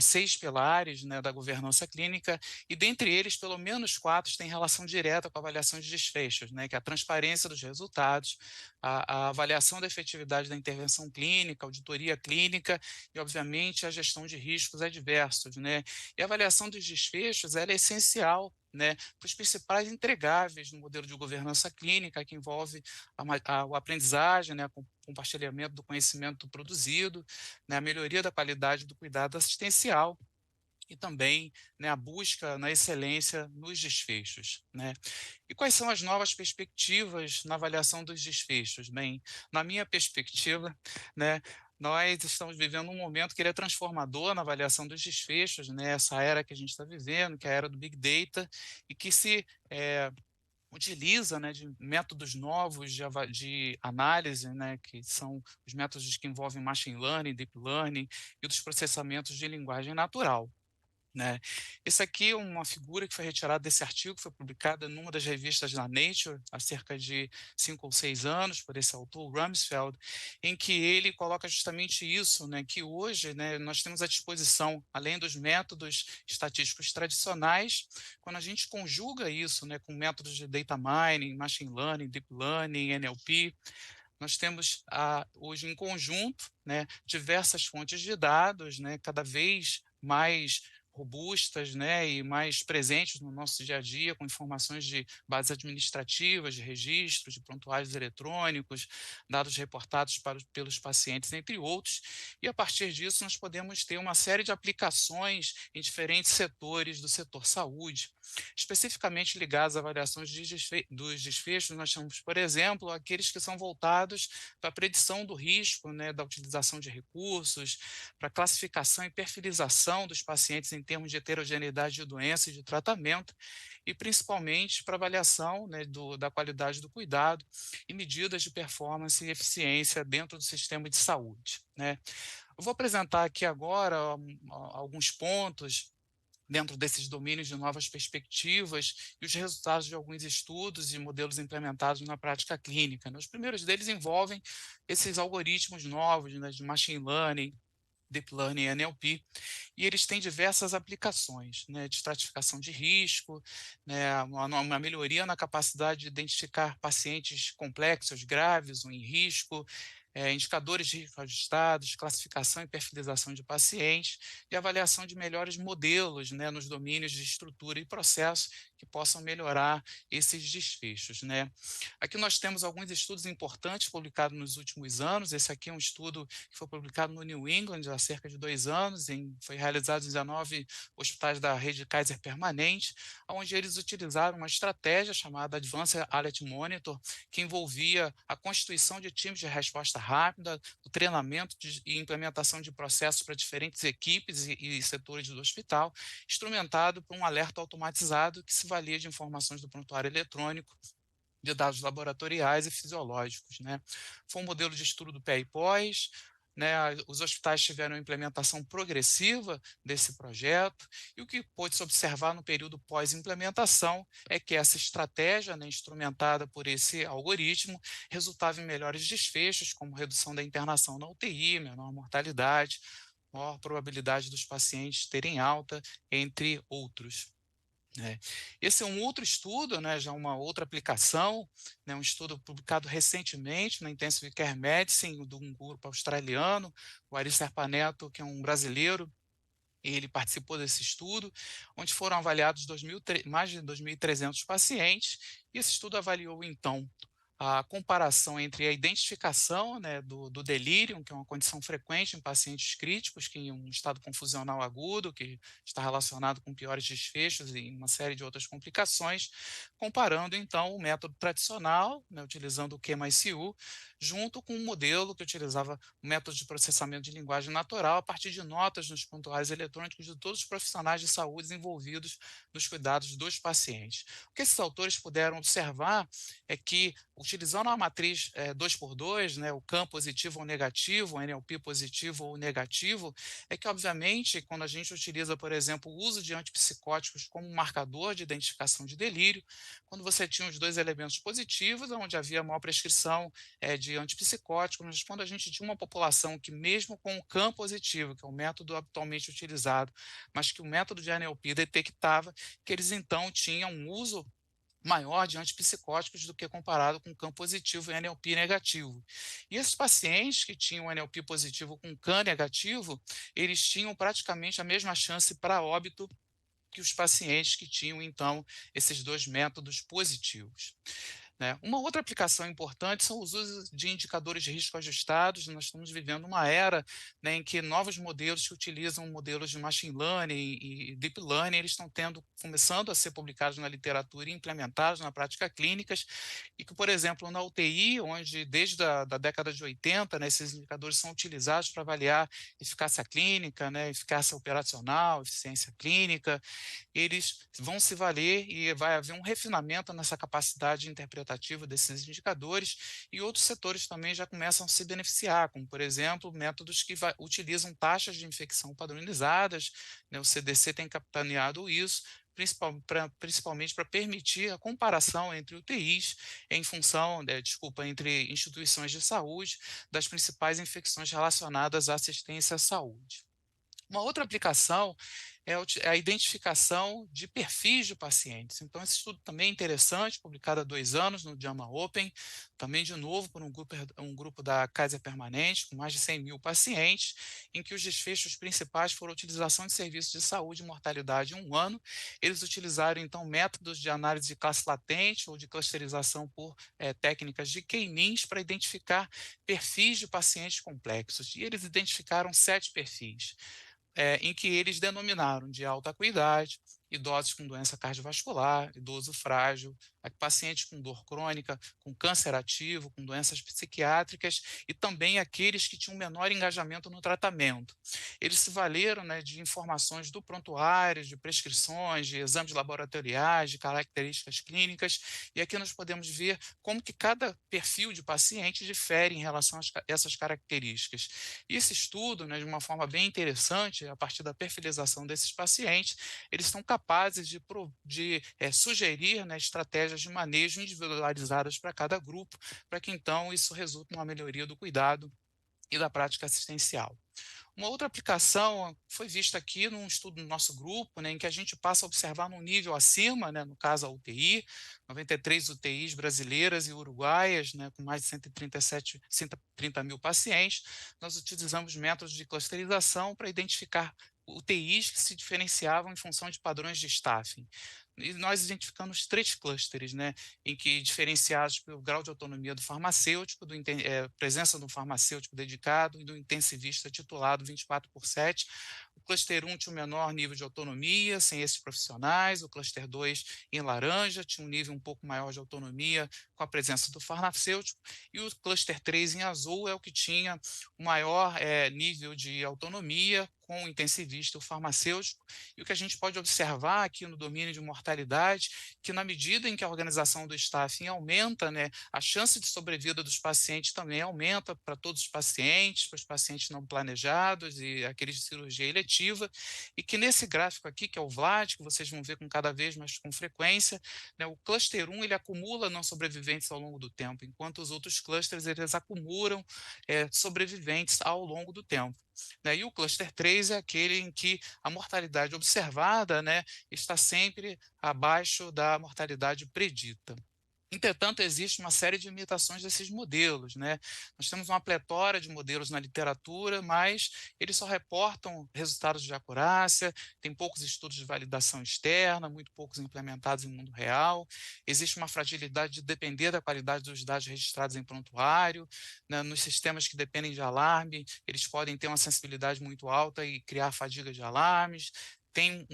6 pilares, né, da governança clínica, e dentre eles pelo menos 4 têm relação direta com a avaliação de desfechos, né, que é a transparência dos resultados, a avaliação da efetividade da intervenção clínica, auditoria clínica e, obviamente, a gestão de riscos adversos, né? E a avaliação dos desfechos ela é essencial, né, para os principais entregáveis no modelo de governança clínica, que envolve a aprendizagem, né, o compartilhamento do conhecimento produzido, né, a melhoria da qualidade do cuidado assistencial e também, né, a busca na excelência nos desfechos, né? E quais são as novas perspectivas na avaliação dos desfechos? Bem, na minha perspectiva, né, nós estamos vivendo um momento que ele é transformador na avaliação dos desfechos, né? Essa era que a gente está vivendo, que é a era do Big Data, e que se utiliza, né, de métodos novos de análise, né, que são os métodos que envolvem machine learning, deep learning e dos processamentos de linguagem natural. Né? Esse aqui é uma figura que foi retirada desse artigo, que foi publicada numa das revistas da Nature, há cerca de 5 ou 6 anos, por esse autor, Rumsfeld, em que ele coloca justamente isso, né, que hoje, né, nós temos à disposição, além dos métodos estatísticos tradicionais, quando a gente conjuga isso, né, com métodos de data mining, machine learning, deep learning, NLP, nós temos hoje em conjunto, né, diversas fontes de dados, né, cada vez mais robustas, né, e mais presentes no nosso dia a dia, com informações de bases administrativas, de registros, de prontuários eletrônicos, dados reportados pelos pacientes, entre outros, e a partir disso nós podemos ter uma série de aplicações em diferentes setores do setor saúde, especificamente ligados à avaliação dos desfechos. Nós temos, por exemplo, aqueles que são voltados para a predição do risco, né, da utilização de recursos, para a classificação e perfilização dos pacientes em termos de heterogeneidade de doença e de tratamento, e principalmente para avaliação, né, da qualidade do cuidado e medidas de performance e eficiência dentro do sistema de saúde. Né? Eu vou apresentar aqui agora alguns pontos dentro desses domínios de novas perspectivas e os resultados de alguns estudos e modelos implementados na prática clínica. Né? Os primeiros deles envolvem esses algoritmos novos, né, de machine learning, deep learning e NLP, e eles têm diversas aplicações, né, de estratificação de risco, né, uma melhoria na capacidade de identificar pacientes complexos, graves ou em risco, indicadores de risco ajustados, classificação e perfilização de pacientes e avaliação de melhores modelos, né, nos domínios de estrutura e processo que possam melhorar esses desfechos. Né. Aqui nós temos alguns estudos importantes publicados nos últimos anos. Esse aqui é um estudo que foi publicado no New England há cerca de 2 anos, foi realizado em 19 hospitais da rede Kaiser Permanente, onde eles utilizaram uma estratégia chamada Advanced Alert Monitor, que envolvia a constituição de times de resposta rápida, o treinamento e implementação de processos para diferentes equipes e setores do hospital, instrumentado por um alerta automatizado que se valia de informações do prontuário eletrônico, de dados laboratoriais e fisiológicos. Né? Foi um modelo de estudo do pré e pós, né? Os hospitais tiveram uma implementação progressiva desse projeto, e o que pôde-se observar no período pós-implementação é que essa estratégia, né, instrumentada por esse algoritmo, resultava em melhores desfechos, como redução da internação na UTI, menor mortalidade, maior probabilidade dos pacientes terem alta, entre outros. Esse é um outro estudo, né, já uma outra aplicação, né, um estudo publicado recentemente na Intensive Care Medicine, de um grupo australiano, o Ari Serpaneto, que é um brasileiro, ele participou desse estudo, onde foram avaliados mais de 2.300 pacientes, e esse estudo avaliou, então, a comparação entre a identificação, né, do delírio, que é uma condição frequente em pacientes críticos, que em um estado confusional agudo, que está relacionado com piores desfechos e uma série de outras complicações, comparando então o método tradicional, né, utilizando o Q mais CU, junto com um modelo que utilizava o método de processamento de linguagem natural a partir de notas nos prontuários eletrônicos de todos os profissionais de saúde envolvidos nos cuidados dos pacientes. O que esses autores puderam observar é que, utilizando a matriz 2x2, né, o CAM positivo ou negativo, o NLP positivo ou negativo, é que, obviamente, quando a gente utiliza, por exemplo, o uso de antipsicóticos como marcador de identificação de delírio, quando você tinha os dois elementos positivos, onde havia maior prescrição de antipsicóticos, mas quando a gente tinha uma população que, mesmo com o CAM positivo, que é o método habitualmente utilizado, mas que o método de NLP detectava, que eles então tinham um uso maior de antipsicóticos do que comparado com CAM positivo e NLP negativo. E esses pacientes que tinham NLP positivo com CAM negativo, eles tinham praticamente a mesma chance para óbito que os pacientes que tinham, então, esses dois métodos positivos. né? Uma outra aplicação importante são os usos de indicadores de risco ajustados. Nós estamos vivendo uma era, né, em que novos modelos que utilizam modelos de machine learning e deep learning, eles estão começando a ser publicados na literatura e implementados na prática clínicas, e que, por exemplo, na UTI, onde desde da década de 80, né, esses indicadores são utilizados para avaliar eficácia clínica, né, eficácia operacional, eficiência clínica, eles vão se valer e vai haver um refinamento nessa capacidade interpretativa desses indicadores, e outros setores também já começam a se beneficiar, como, por exemplo, métodos que utilizam taxas de infecção padronizadas, né, o CDC tem capitaneado isso, principalmente para permitir a comparação entre UTIs em função, entre instituições de saúde, das principais infecções relacionadas à assistência à saúde. Uma outra aplicação é a identificação de perfis de pacientes. Então, esse estudo também é interessante, publicado há 2 anos no JAMA Open, também de novo por um grupo da Kaiser Permanente, com mais de 100 mil pacientes, em que os desfechos principais foram a utilização de serviços de saúde e mortalidade em 1 ano. Eles utilizaram, então, métodos de análise de classe latente ou de clusterização por técnicas de K-means para identificar perfis de pacientes complexos. E eles identificaram 7 perfis. Em que eles denominaram de alta acuidade, idosos com doença cardiovascular, idoso frágil, pacientes com dor crônica, com câncer ativo, com doenças psiquiátricas e também aqueles que tinham menor engajamento no tratamento. Eles se valeram, né, de informações do prontuário, de prescrições, de exames laboratoriais, de características clínicas, e aqui nós podemos ver como que cada perfil de paciente difere em relação a essas características. E esse estudo, né, de uma forma bem interessante, a partir da perfilização desses pacientes, eles são capazes de sugerir, né, estratégias de manejo individualizadas para cada grupo, para que então isso resulte numa melhoria do cuidado e da prática assistencial. Uma outra aplicação foi vista aqui num estudo do nosso grupo, né, em que a gente passa a observar num nível acima, né, no caso a UTI, 93 UTIs brasileiras e uruguaias, né, com mais de 130 mil pacientes. Nós utilizamos métodos de clusterização para identificar UTIs que se diferenciavam em função de padrões de staffing. E nós identificamos 3 clusters, né, em que diferenciados pelo grau de autonomia do farmacêutico, presença de um farmacêutico dedicado e do intensivista titulado 24/7. O cluster 1 tinha um menor nível de autonomia, sem esses profissionais. O cluster 2, em laranja, tinha um nível um pouco maior de autonomia com a presença do farmacêutico. E o cluster 3, em azul, é o que tinha o maior nível de autonomia com o intensivista e o farmacêutico. E o que a gente pode observar aqui no domínio de mortalidade, que na medida em que a organização do staffing aumenta, né, a chance de sobrevida dos pacientes também aumenta para todos os pacientes, para os pacientes não planejados e aqueles de cirurgia eletiva, e que nesse gráfico aqui, que é o VLAD, que vocês vão ver com cada vez mais com frequência, né, o cluster 1 ele acumula não sobreviventes ao longo do tempo, enquanto os outros clusters eles acumulam sobreviventes ao longo do tempo. Né? E o cluster 3 é aquele em que a mortalidade observada, né, está sempre abaixo da mortalidade predita. Entretanto, existe uma série de limitações desses modelos, né? Nós temos uma pletora de modelos na literatura, mas eles só reportam resultados de acurácia, tem poucos estudos de validação externa, muito poucos implementados em mundo real. Existe uma fragilidade de depender da qualidade dos dados registrados em prontuário, né? Nos sistemas que dependem de alarme, eles podem ter uma sensibilidade muito alta e criar fadiga de alarmes. Tem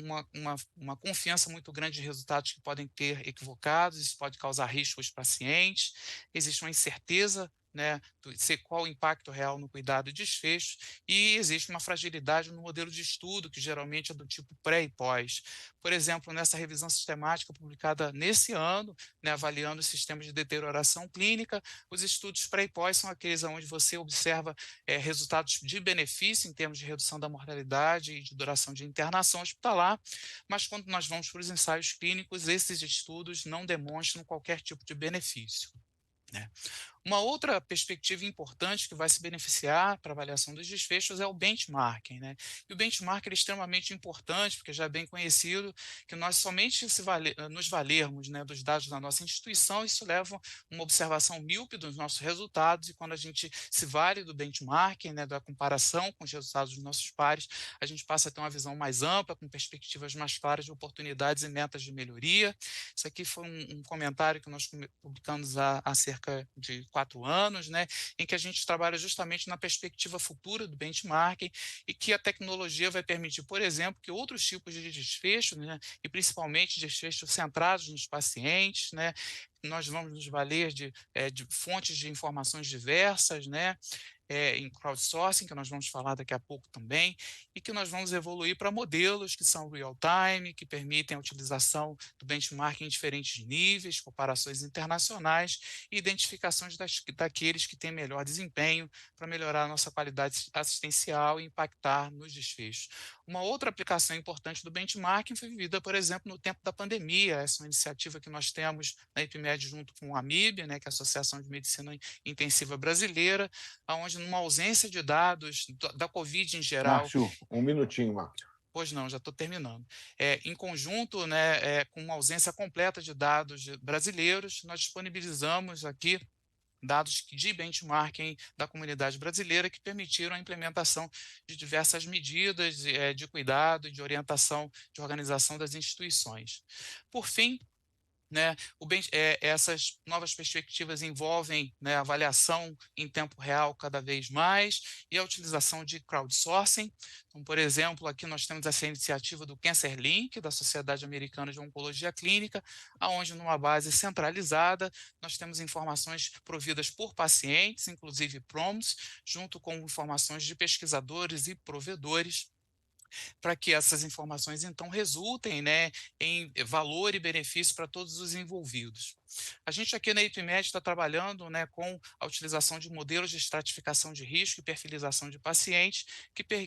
uma confiança muito grande de resultados que podem ter equivocados, isso pode causar risco aos pacientes, existe uma incerteza, né, de qual o impacto real no cuidado e desfecho, e existe uma fragilidade no modelo de estudo, que geralmente é do tipo pré e pós. Por exemplo, nessa revisão sistemática publicada nesse ano, né, avaliando os sistemas de deterioração clínica, os estudos pré e pós são aqueles onde você observa resultados de benefício em termos de redução da mortalidade e de duração de internação hospitalar, mas quando nós vamos para os ensaios clínicos, esses estudos não demonstram qualquer tipo de benefício. né? Uma outra perspectiva importante que vai se beneficiar para a avaliação dos desfechos é o benchmarking, né? E o benchmarking é extremamente importante, porque já é bem conhecido que nós somente nos valermos, né, dos dados da nossa instituição, isso leva a uma observação míope dos nossos resultados, e quando a gente se vale do benchmarking, né, da comparação com os resultados dos nossos pares, a gente passa a ter uma visão mais ampla, com perspectivas mais claras de oportunidades e metas de melhoria. Isso aqui foi um comentário que nós publicamos há cerca de 4 anos, né, em que a gente trabalha justamente na perspectiva futura do benchmarking e que a tecnologia vai permitir, por exemplo, que outros tipos de desfechos, né, e principalmente desfechos centrados nos pacientes, né, nós vamos nos valer de fontes de informações diversas, né, em crowdsourcing, que nós vamos falar daqui a pouco também, e que nós vamos evoluir para modelos que são real-time, que permitem a utilização do benchmarking em diferentes níveis, comparações internacionais e identificações daqueles que têm melhor desempenho para melhorar a nossa qualidade assistencial e impactar nos desfechos. Uma outra aplicação importante do benchmarking foi vivida, por exemplo, no tempo da pandemia. Essa é uma iniciativa que nós temos na IPMED junto com a AMIB, né, que é a Associação de Medicina Intensiva Brasileira, onde numa ausência de dados da Covid em geral. Márcio, um minutinho, Márcio. Pois não, já estou terminando. Em conjunto, né, com uma ausência completa de dados brasileiros, nós disponibilizamos aqui dados de benchmarking da comunidade brasileira que permitiram a implementação de diversas medidas de cuidado e de orientação de organização das instituições. Por fim, né, essas novas perspectivas envolvem, né, avaliação em tempo real cada vez mais e a utilização de crowdsourcing. Então, por exemplo, aqui nós temos essa iniciativa do Cancer Link, da Sociedade Americana de Oncologia Clínica, onde numa base centralizada nós temos informações providas por pacientes, inclusive PROMs, junto com informações de pesquisadores e provedores, para que essas informações, então, resultem, né, em valor e benefício para todos os envolvidos. A gente aqui na IPMED está trabalhando, né, com a utilização de modelos de estratificação de risco e perfilização de pacientes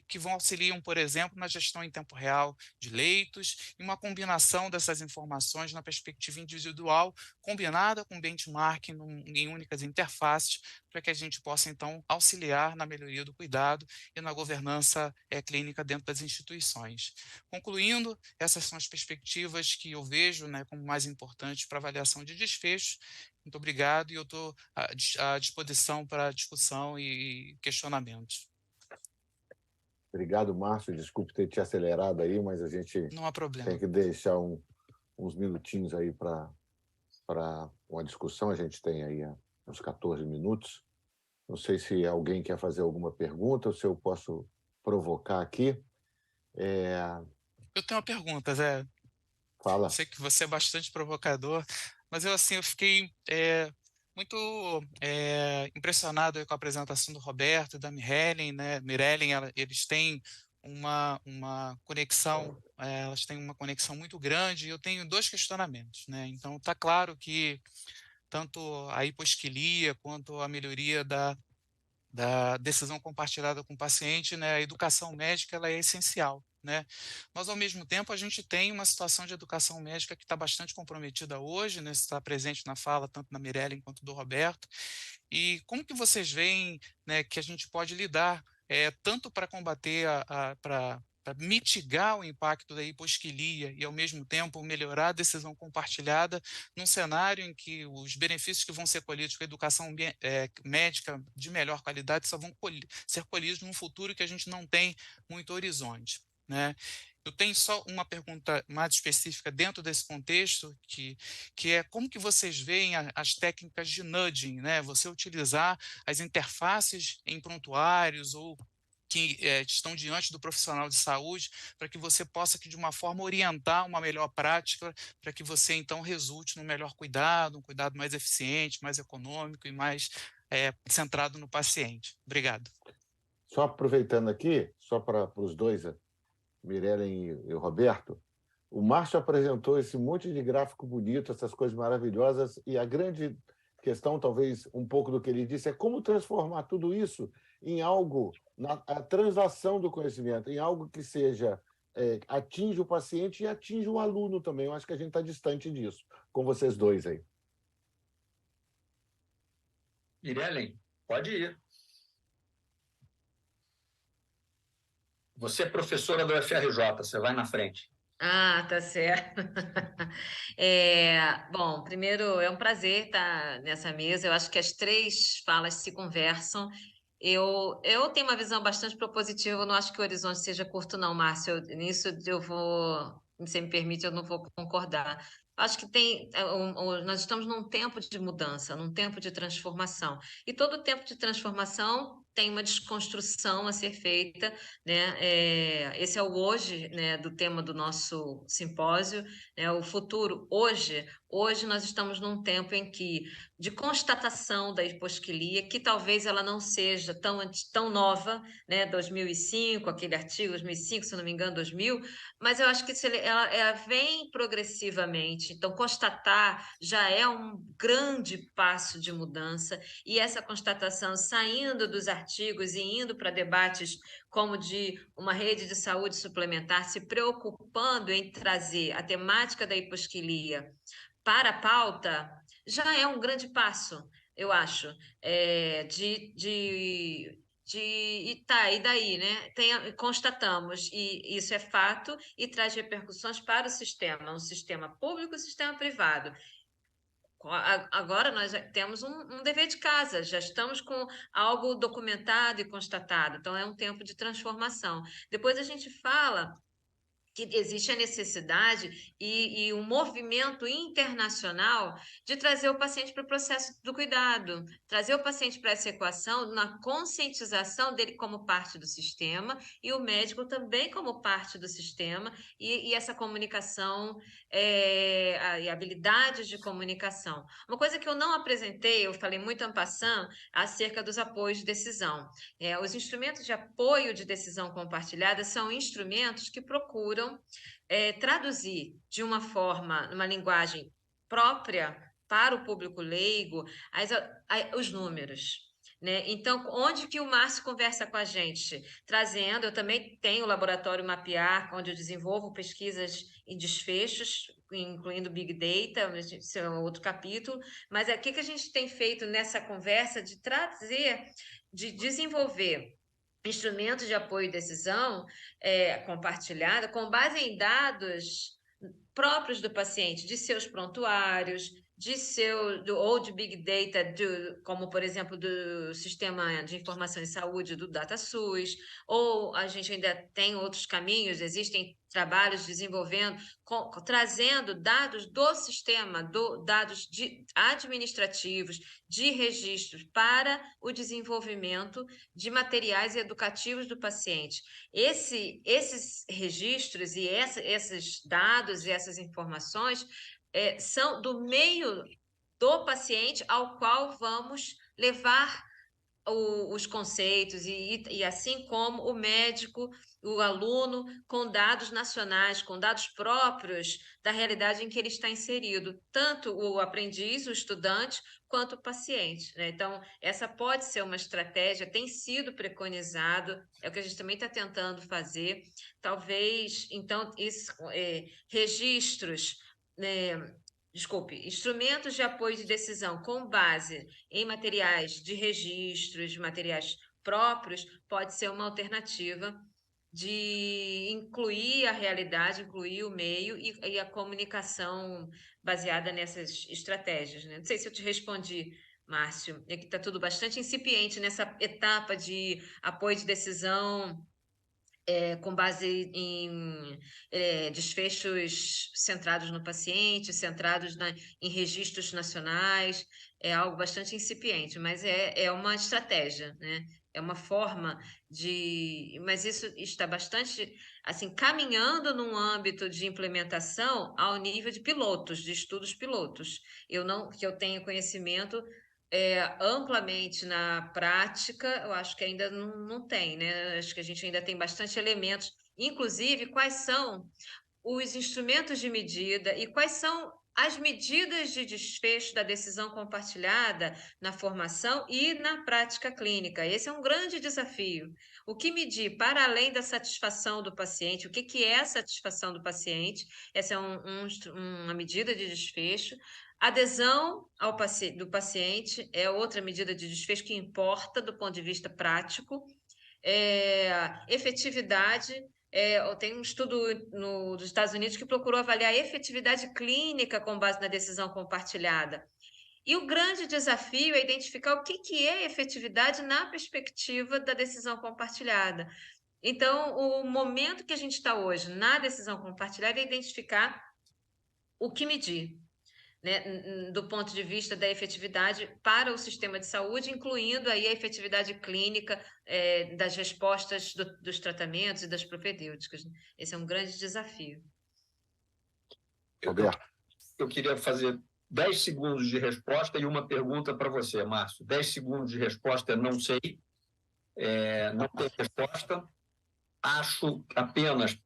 que vão auxiliar, por exemplo, na gestão em tempo real de leitos e uma combinação dessas informações na perspectiva individual, combinada com benchmarking em únicas interfaces, para que a gente possa, então, auxiliar na melhoria do cuidado e na governança clínica dentro das instituições. Concluindo, essas são as perspectivas que eu vejo, né, como mais importantes para avaliação de desfecho. Muito obrigado e eu estou à disposição para discussão e questionamentos. Obrigado, Márcio. Desculpe ter te acelerado aí, mas a gente não há problema. Tem que deixar uns minutinhos aí para uma discussão. A gente tem aí uns 14 minutos. Não sei se alguém quer fazer alguma pergunta ou se eu posso provocar aqui. Eu tenho uma pergunta, Zé. Fala. Sei que você é bastante provocador, mas eu fiquei muito impressionado com a apresentação do Roberto e da Mirellen, né? Mirellen, eles têm uma conexão, elas têm uma conexão muito grande, e eu tenho 2 questionamentos, né? Então, está claro que tanto a hiposquilia quanto a melhoria da decisão compartilhada com o paciente, né, a educação médica ela é essencial, né? Mas, ao mesmo tempo, a gente tem uma situação de educação médica que está bastante comprometida hoje, né, está presente na fala tanto da Mirellen quanto do Roberto. E como que vocês veem, né, que a gente pode lidar tanto para combater, para mitigar o impacto da hiposquilia e, ao mesmo tempo, melhorar a decisão compartilhada num cenário em que os benefícios que vão ser colhidos com a educação médica de melhor qualidade só vão ser colhidos num futuro que a gente não tem muito horizonte, né? Eu tenho só uma pergunta mais específica dentro desse contexto, que é como que vocês veem as técnicas de nudging, né? Você utilizar as interfaces em prontuários ou que estão diante do profissional de saúde, para que você possa, de uma forma, orientar uma melhor prática, para que você, então, resulte no melhor cuidado, um cuidado mais eficiente, mais econômico e mais centrado no paciente. Obrigado. Só aproveitando aqui, só para os dois, Mirellen e o Roberto, o Márcio apresentou esse monte de gráfico bonito, essas coisas maravilhosas, e a grande questão, talvez um pouco do que ele disse, é como transformar tudo isso em algo, a translação do conhecimento, em algo que seja, atinja o paciente e atinja o aluno também. Eu acho que a gente está distante disso, com vocês dois aí. Irelen, pode ir. Você é professora do UFRJ, você vai na frente. Ah, tá certo. Bom, primeiro é um prazer estar nessa mesa. Eu acho que as três falas se conversam. Eu tenho uma visão bastante propositiva. Eu não acho que o horizonte seja curto, não, Márcio. Nisso eu vou, se você me permite, eu não vou concordar. Acho que nós estamos num tempo de mudança, num tempo de transformação. E todo tempo de transformação tem uma desconstrução a ser feita, né? Esse é o hoje, né, do tema do nosso simpósio, né? O futuro hoje nós estamos num tempo em que de constatação da hiposquilia, que talvez ela não seja tão nova, né? 2005, aquele artigo 2005, se não me engano, 2000, mas eu acho que ela vem progressivamente. Então constatar já é um grande passo de mudança, e essa constatação saindo dos artigos e indo para debates como de uma rede de saúde suplementar, se preocupando em trazer a temática da hiposquilia para a pauta, já é um grande passo, eu acho, e daí, né? Constatamos, e isso é fato, e traz repercussões para o sistema, um sistema público e um sistema privado. Agora nós já temos um dever de casa, já estamos com algo documentado e constatado, então é um tempo de transformação. Depois a gente fala que existe a necessidade e um movimento internacional de trazer o paciente para o processo do cuidado, trazer o paciente para essa equação na conscientização dele como parte do sistema e o médico também como parte do sistema, e essa comunicação e habilidades de comunicação. Uma coisa que eu não apresentei, eu falei muito en passant, acerca dos apoios de decisão. Os instrumentos de apoio de decisão compartilhada são instrumentos que procuram traduzir de uma forma, numa linguagem própria para o público leigo, os números. Né? Então, onde que o Márcio conversa com a gente? Trazendo, eu também tenho o laboratório Mapear, onde eu desenvolvo pesquisas e desfechos, incluindo Big Data, esse é outro capítulo, mas o que a gente tem feito nessa conversa de trazer, de desenvolver instrumentos de apoio e decisão compartilhada com base em dados próprios do paciente, de seus prontuários, ou de Big Data, como, por exemplo, do Sistema de Informação em Saúde, do DataSUS, ou a gente ainda tem outros caminhos, existem trabalhos desenvolvendo, trazendo dados do sistema, dados administrativos, de registros, para o desenvolvimento de materiais educativos do paciente. Esses registros e esses dados e essas informações são do meio do paciente ao qual vamos levar os conceitos, e assim como o médico, o aluno, com dados nacionais, com dados próprios da realidade em que ele está inserido, tanto o aprendiz, o estudante, quanto o paciente. Né? Então, essa pode ser uma estratégia, tem sido preconizado, é o que a gente também está tentando fazer. Talvez, então, registros, instrumentos de apoio de decisão com base em materiais de registros, materiais próprios, pode ser uma alternativa de incluir a realidade, incluir o meio e a comunicação baseada nessas estratégias. Né? Não sei se eu te respondi, Márcio, é que está tudo bastante incipiente nessa etapa de apoio de decisão com base em desfechos centrados no paciente, centrados em registros nacionais, é algo bastante incipiente, mas é uma estratégia, né? É uma forma mas isso está bastante, assim, caminhando num âmbito de implementação ao nível de pilotos, de estudos pilotos. Que eu tenho conhecimento amplamente na prática, eu acho que ainda não tem, né? Acho que a gente ainda tem bastante elementos, inclusive quais são os instrumentos de medida e quais são as medidas de desfecho da decisão compartilhada na formação e na prática clínica. Esse é um grande desafio. O que medir para além da satisfação do paciente? O que é a satisfação do paciente? Essa é uma medida de desfecho. Adesão do paciente é outra medida de desfecho que importa do ponto de vista prático. Efetividade, tem um estudo dos Estados Unidos que procurou avaliar a efetividade clínica com base na decisão compartilhada. E o grande desafio é identificar o que é efetividade na perspectiva da decisão compartilhada. Então, o momento que a gente está hoje na decisão compartilhada é identificar o que medir, né, do ponto de vista da efetividade para o sistema de saúde, incluindo aí a efetividade clínica das respostas dos tratamentos e das propedêuticas. Esse é um grande desafio. Eu queria fazer 10 segundos de resposta e uma pergunta para você, Márcio. 10 segundos de resposta, não sei, não tem resposta. Acho apenas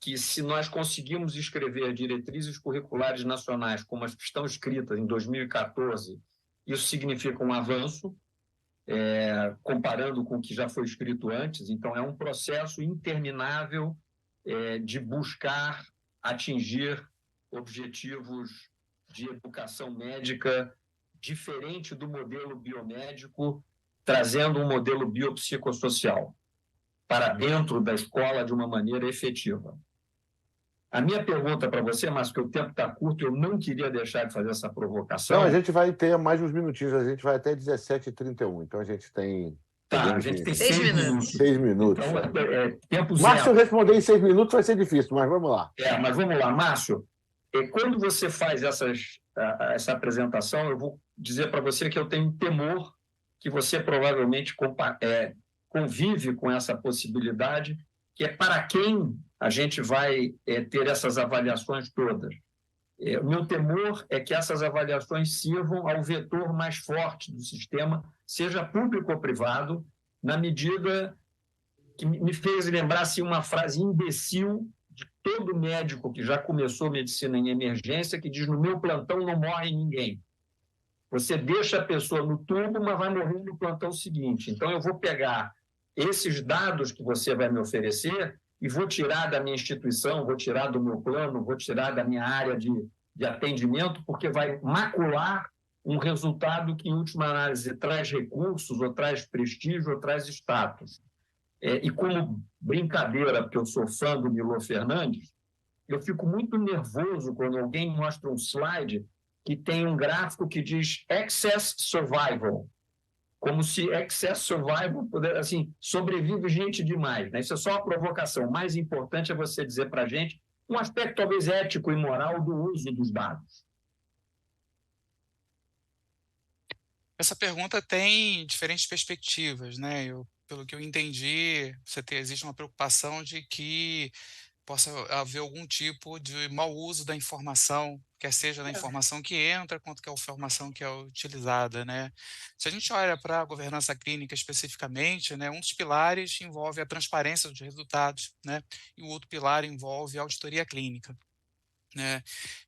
que se nós conseguimos escrever diretrizes curriculares nacionais como as que estão escritas em 2014, isso significa um avanço, comparando com o que já foi escrito antes. Então, é um processo interminável de buscar atingir objetivos de educação médica diferente do modelo biomédico, trazendo um modelo biopsicossocial para dentro da escola de uma maneira efetiva. A minha pergunta para você, Márcio, que o tempo está curto, eu não queria deixar de fazer essa provocação. Não, a gente vai ter mais uns minutinhos, a gente vai até 17h31, então a gente tem... Tá, a gente tem 6 minutos. 6 minutos. Então, tempo Márcio, zero. responder em 6 minutos vai ser difícil, mas vamos lá. Mas vamos lá, Márcio. Quando você faz essa apresentação, eu vou dizer para você que eu tenho temor que você provavelmente convive com essa possibilidade, que é para quem a gente vai ter essas avaliações todas. O meu temor é que essas avaliações sirvam ao vetor mais forte do sistema, seja público ou privado, na medida que me fez lembrar assim, uma frase imbecil de todo médico que já começou medicina em emergência, que diz: no meu plantão não morre ninguém. Você deixa a pessoa no tubo, mas vai morrer no plantão seguinte. Então, eu vou pegar esses dados que você vai me oferecer e vou tirar da minha instituição, vou tirar do meu plano, vou tirar da minha área de atendimento, porque vai macular um resultado que, em última análise, traz recursos, ou traz prestígio, ou traz status. E como brincadeira, porque eu sou fã do Milor Fernandes, eu fico muito nervoso quando alguém mostra um slide que tem um gráfico que diz Excess Survival, como se Excess Survival pudesse, assim, sobrevive gente demais, né? Isso é só uma provocação. O mais importante é você dizer para a gente um aspecto talvez ético e moral do uso dos dados. Essa pergunta tem diferentes perspectivas, né? Pelo que eu entendi, existe uma preocupação de que possa haver algum tipo de mau uso da informação, quer seja da informação que entra, quanto que a informação que é utilizada, né? Se a gente olha para a governança clínica especificamente, né, um dos pilares envolve a transparência dos resultados, né? E o outro pilar envolve a auditoria clínica, né?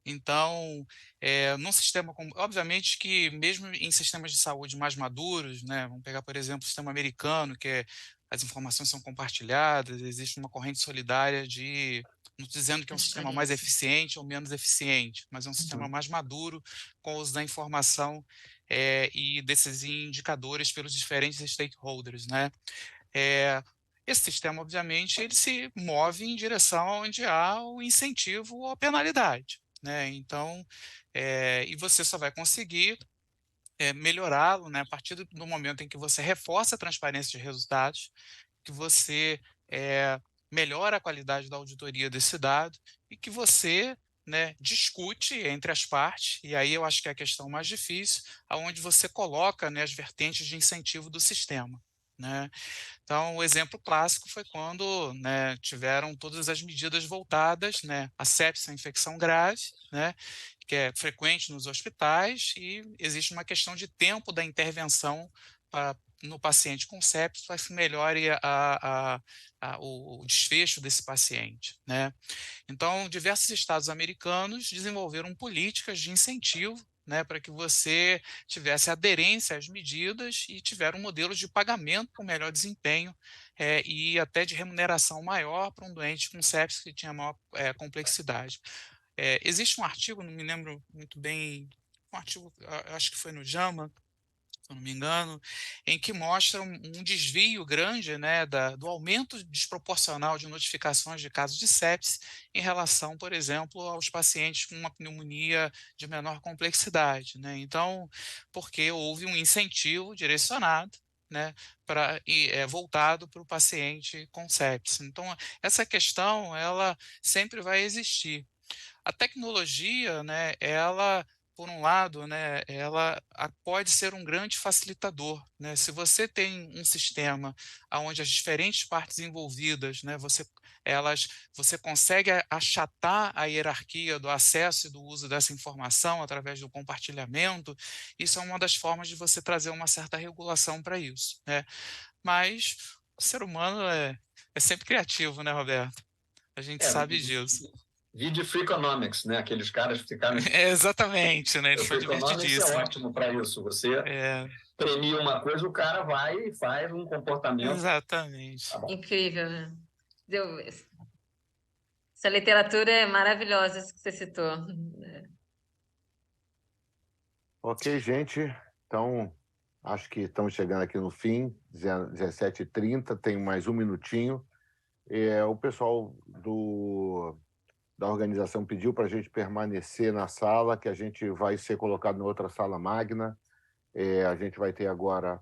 Então, num sistema como, obviamente que mesmo em sistemas de saúde mais maduros, né, vamos pegar, por exemplo, o sistema americano, que as informações são compartilhadas, existe uma corrente solidária não estou dizendo que é um sistema mais eficiente ou menos eficiente, mas é um sistema mais maduro com o uso da informação e desses indicadores pelos diferentes stakeholders, né? Esse sistema, obviamente, ele se move em direção onde há o incentivo ou a penalidade, né? Então, e você só vai conseguir melhorá-lo, né, a partir do momento em que você reforça a transparência de resultados, que você melhora a qualidade da auditoria desse dado e que você, né, discute entre as partes, e aí eu acho que é a questão mais difícil, aonde você coloca, né, as vertentes de incentivo do sistema, né? Então, o exemplo clássico foi quando, né, tiveram todas as medidas voltadas, né, à sepsis, à infecção grave, né, que é frequente nos hospitais, e existe uma questão de tempo da intervenção no paciente com sepsis para que melhore o desfecho desse paciente, né? Então, diversos estados americanos desenvolveram políticas de incentivo, né, para que você tivesse aderência às medidas e tiveram um modelo de pagamento com melhor desempenho e até de remuneração maior para um doente com sepsis que tinha maior complexidade. Existe um artigo, não me lembro muito bem um artigo, acho que foi no JAMA, se eu não me engano, em que mostra um desvio grande, né, do aumento desproporcional de notificações de casos de sepsis em relação, por exemplo, aos pacientes com uma pneumonia de menor complexidade, né? Então, porque houve um incentivo direcionado, né, voltado para o paciente com sepsis. Então, essa questão, ela sempre vai existir. A tecnologia, né, ela, por um lado, né, ela pode ser um grande facilitador, né? Se você tem um sistema onde as diferentes partes envolvidas, né, você consegue achatar a hierarquia do acesso e do uso dessa informação através do compartilhamento, isso é uma das formas de você trazer uma certa regulação para isso, né? Mas o ser humano é sempre criativo, né, Roberto? A gente sabe disso. Vide Freakonomics, né? Aqueles caras que ficaram... Exatamente, né? Ele foi Freakonomics é divertidíssimo. ótimo para isso. Você premia uma coisa, o cara vai e faz um comportamento... Exatamente. Tá bom. Incrível, né? Essa literatura é maravilhosa, isso que você citou. Ok, gente. Então, acho que estamos chegando aqui no fim, 17h30, tem mais um minutinho. O pessoal da organização pediu para a gente permanecer na sala, que a gente vai ser colocado em outra sala magna. A gente vai ter agora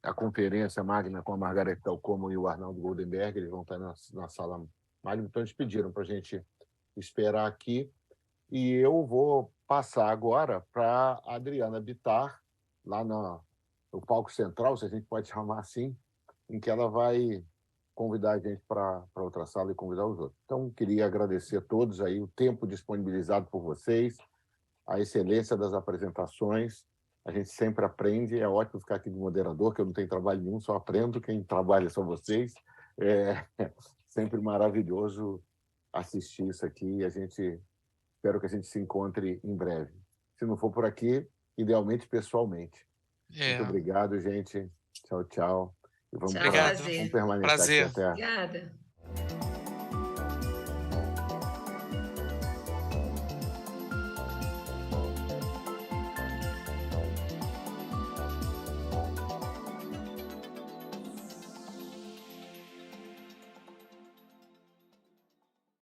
a conferência magna com a Margareth Dalcomo e o Arnaldo Goldenberg, eles vão estar na sala magna, então eles pediram para a gente esperar aqui. E eu vou passar agora para a Adriana Bittar, lá no palco central, se a gente pode chamar assim, em que ela vai convidar a gente para outra sala e convidar os outros. Então, queria agradecer a todos aí o tempo disponibilizado por vocês, a excelência das apresentações. A gente sempre aprende, é ótimo ficar aqui de moderador, que eu não tenho trabalho nenhum, só aprendo, quem trabalha são vocês. É sempre maravilhoso assistir isso aqui e espero que a gente se encontre em breve. Se não for por aqui, idealmente pessoalmente. Muito obrigado, gente. Tchau, tchau. E vamos Tchau, permanecer Prazer. aqui até Obrigada.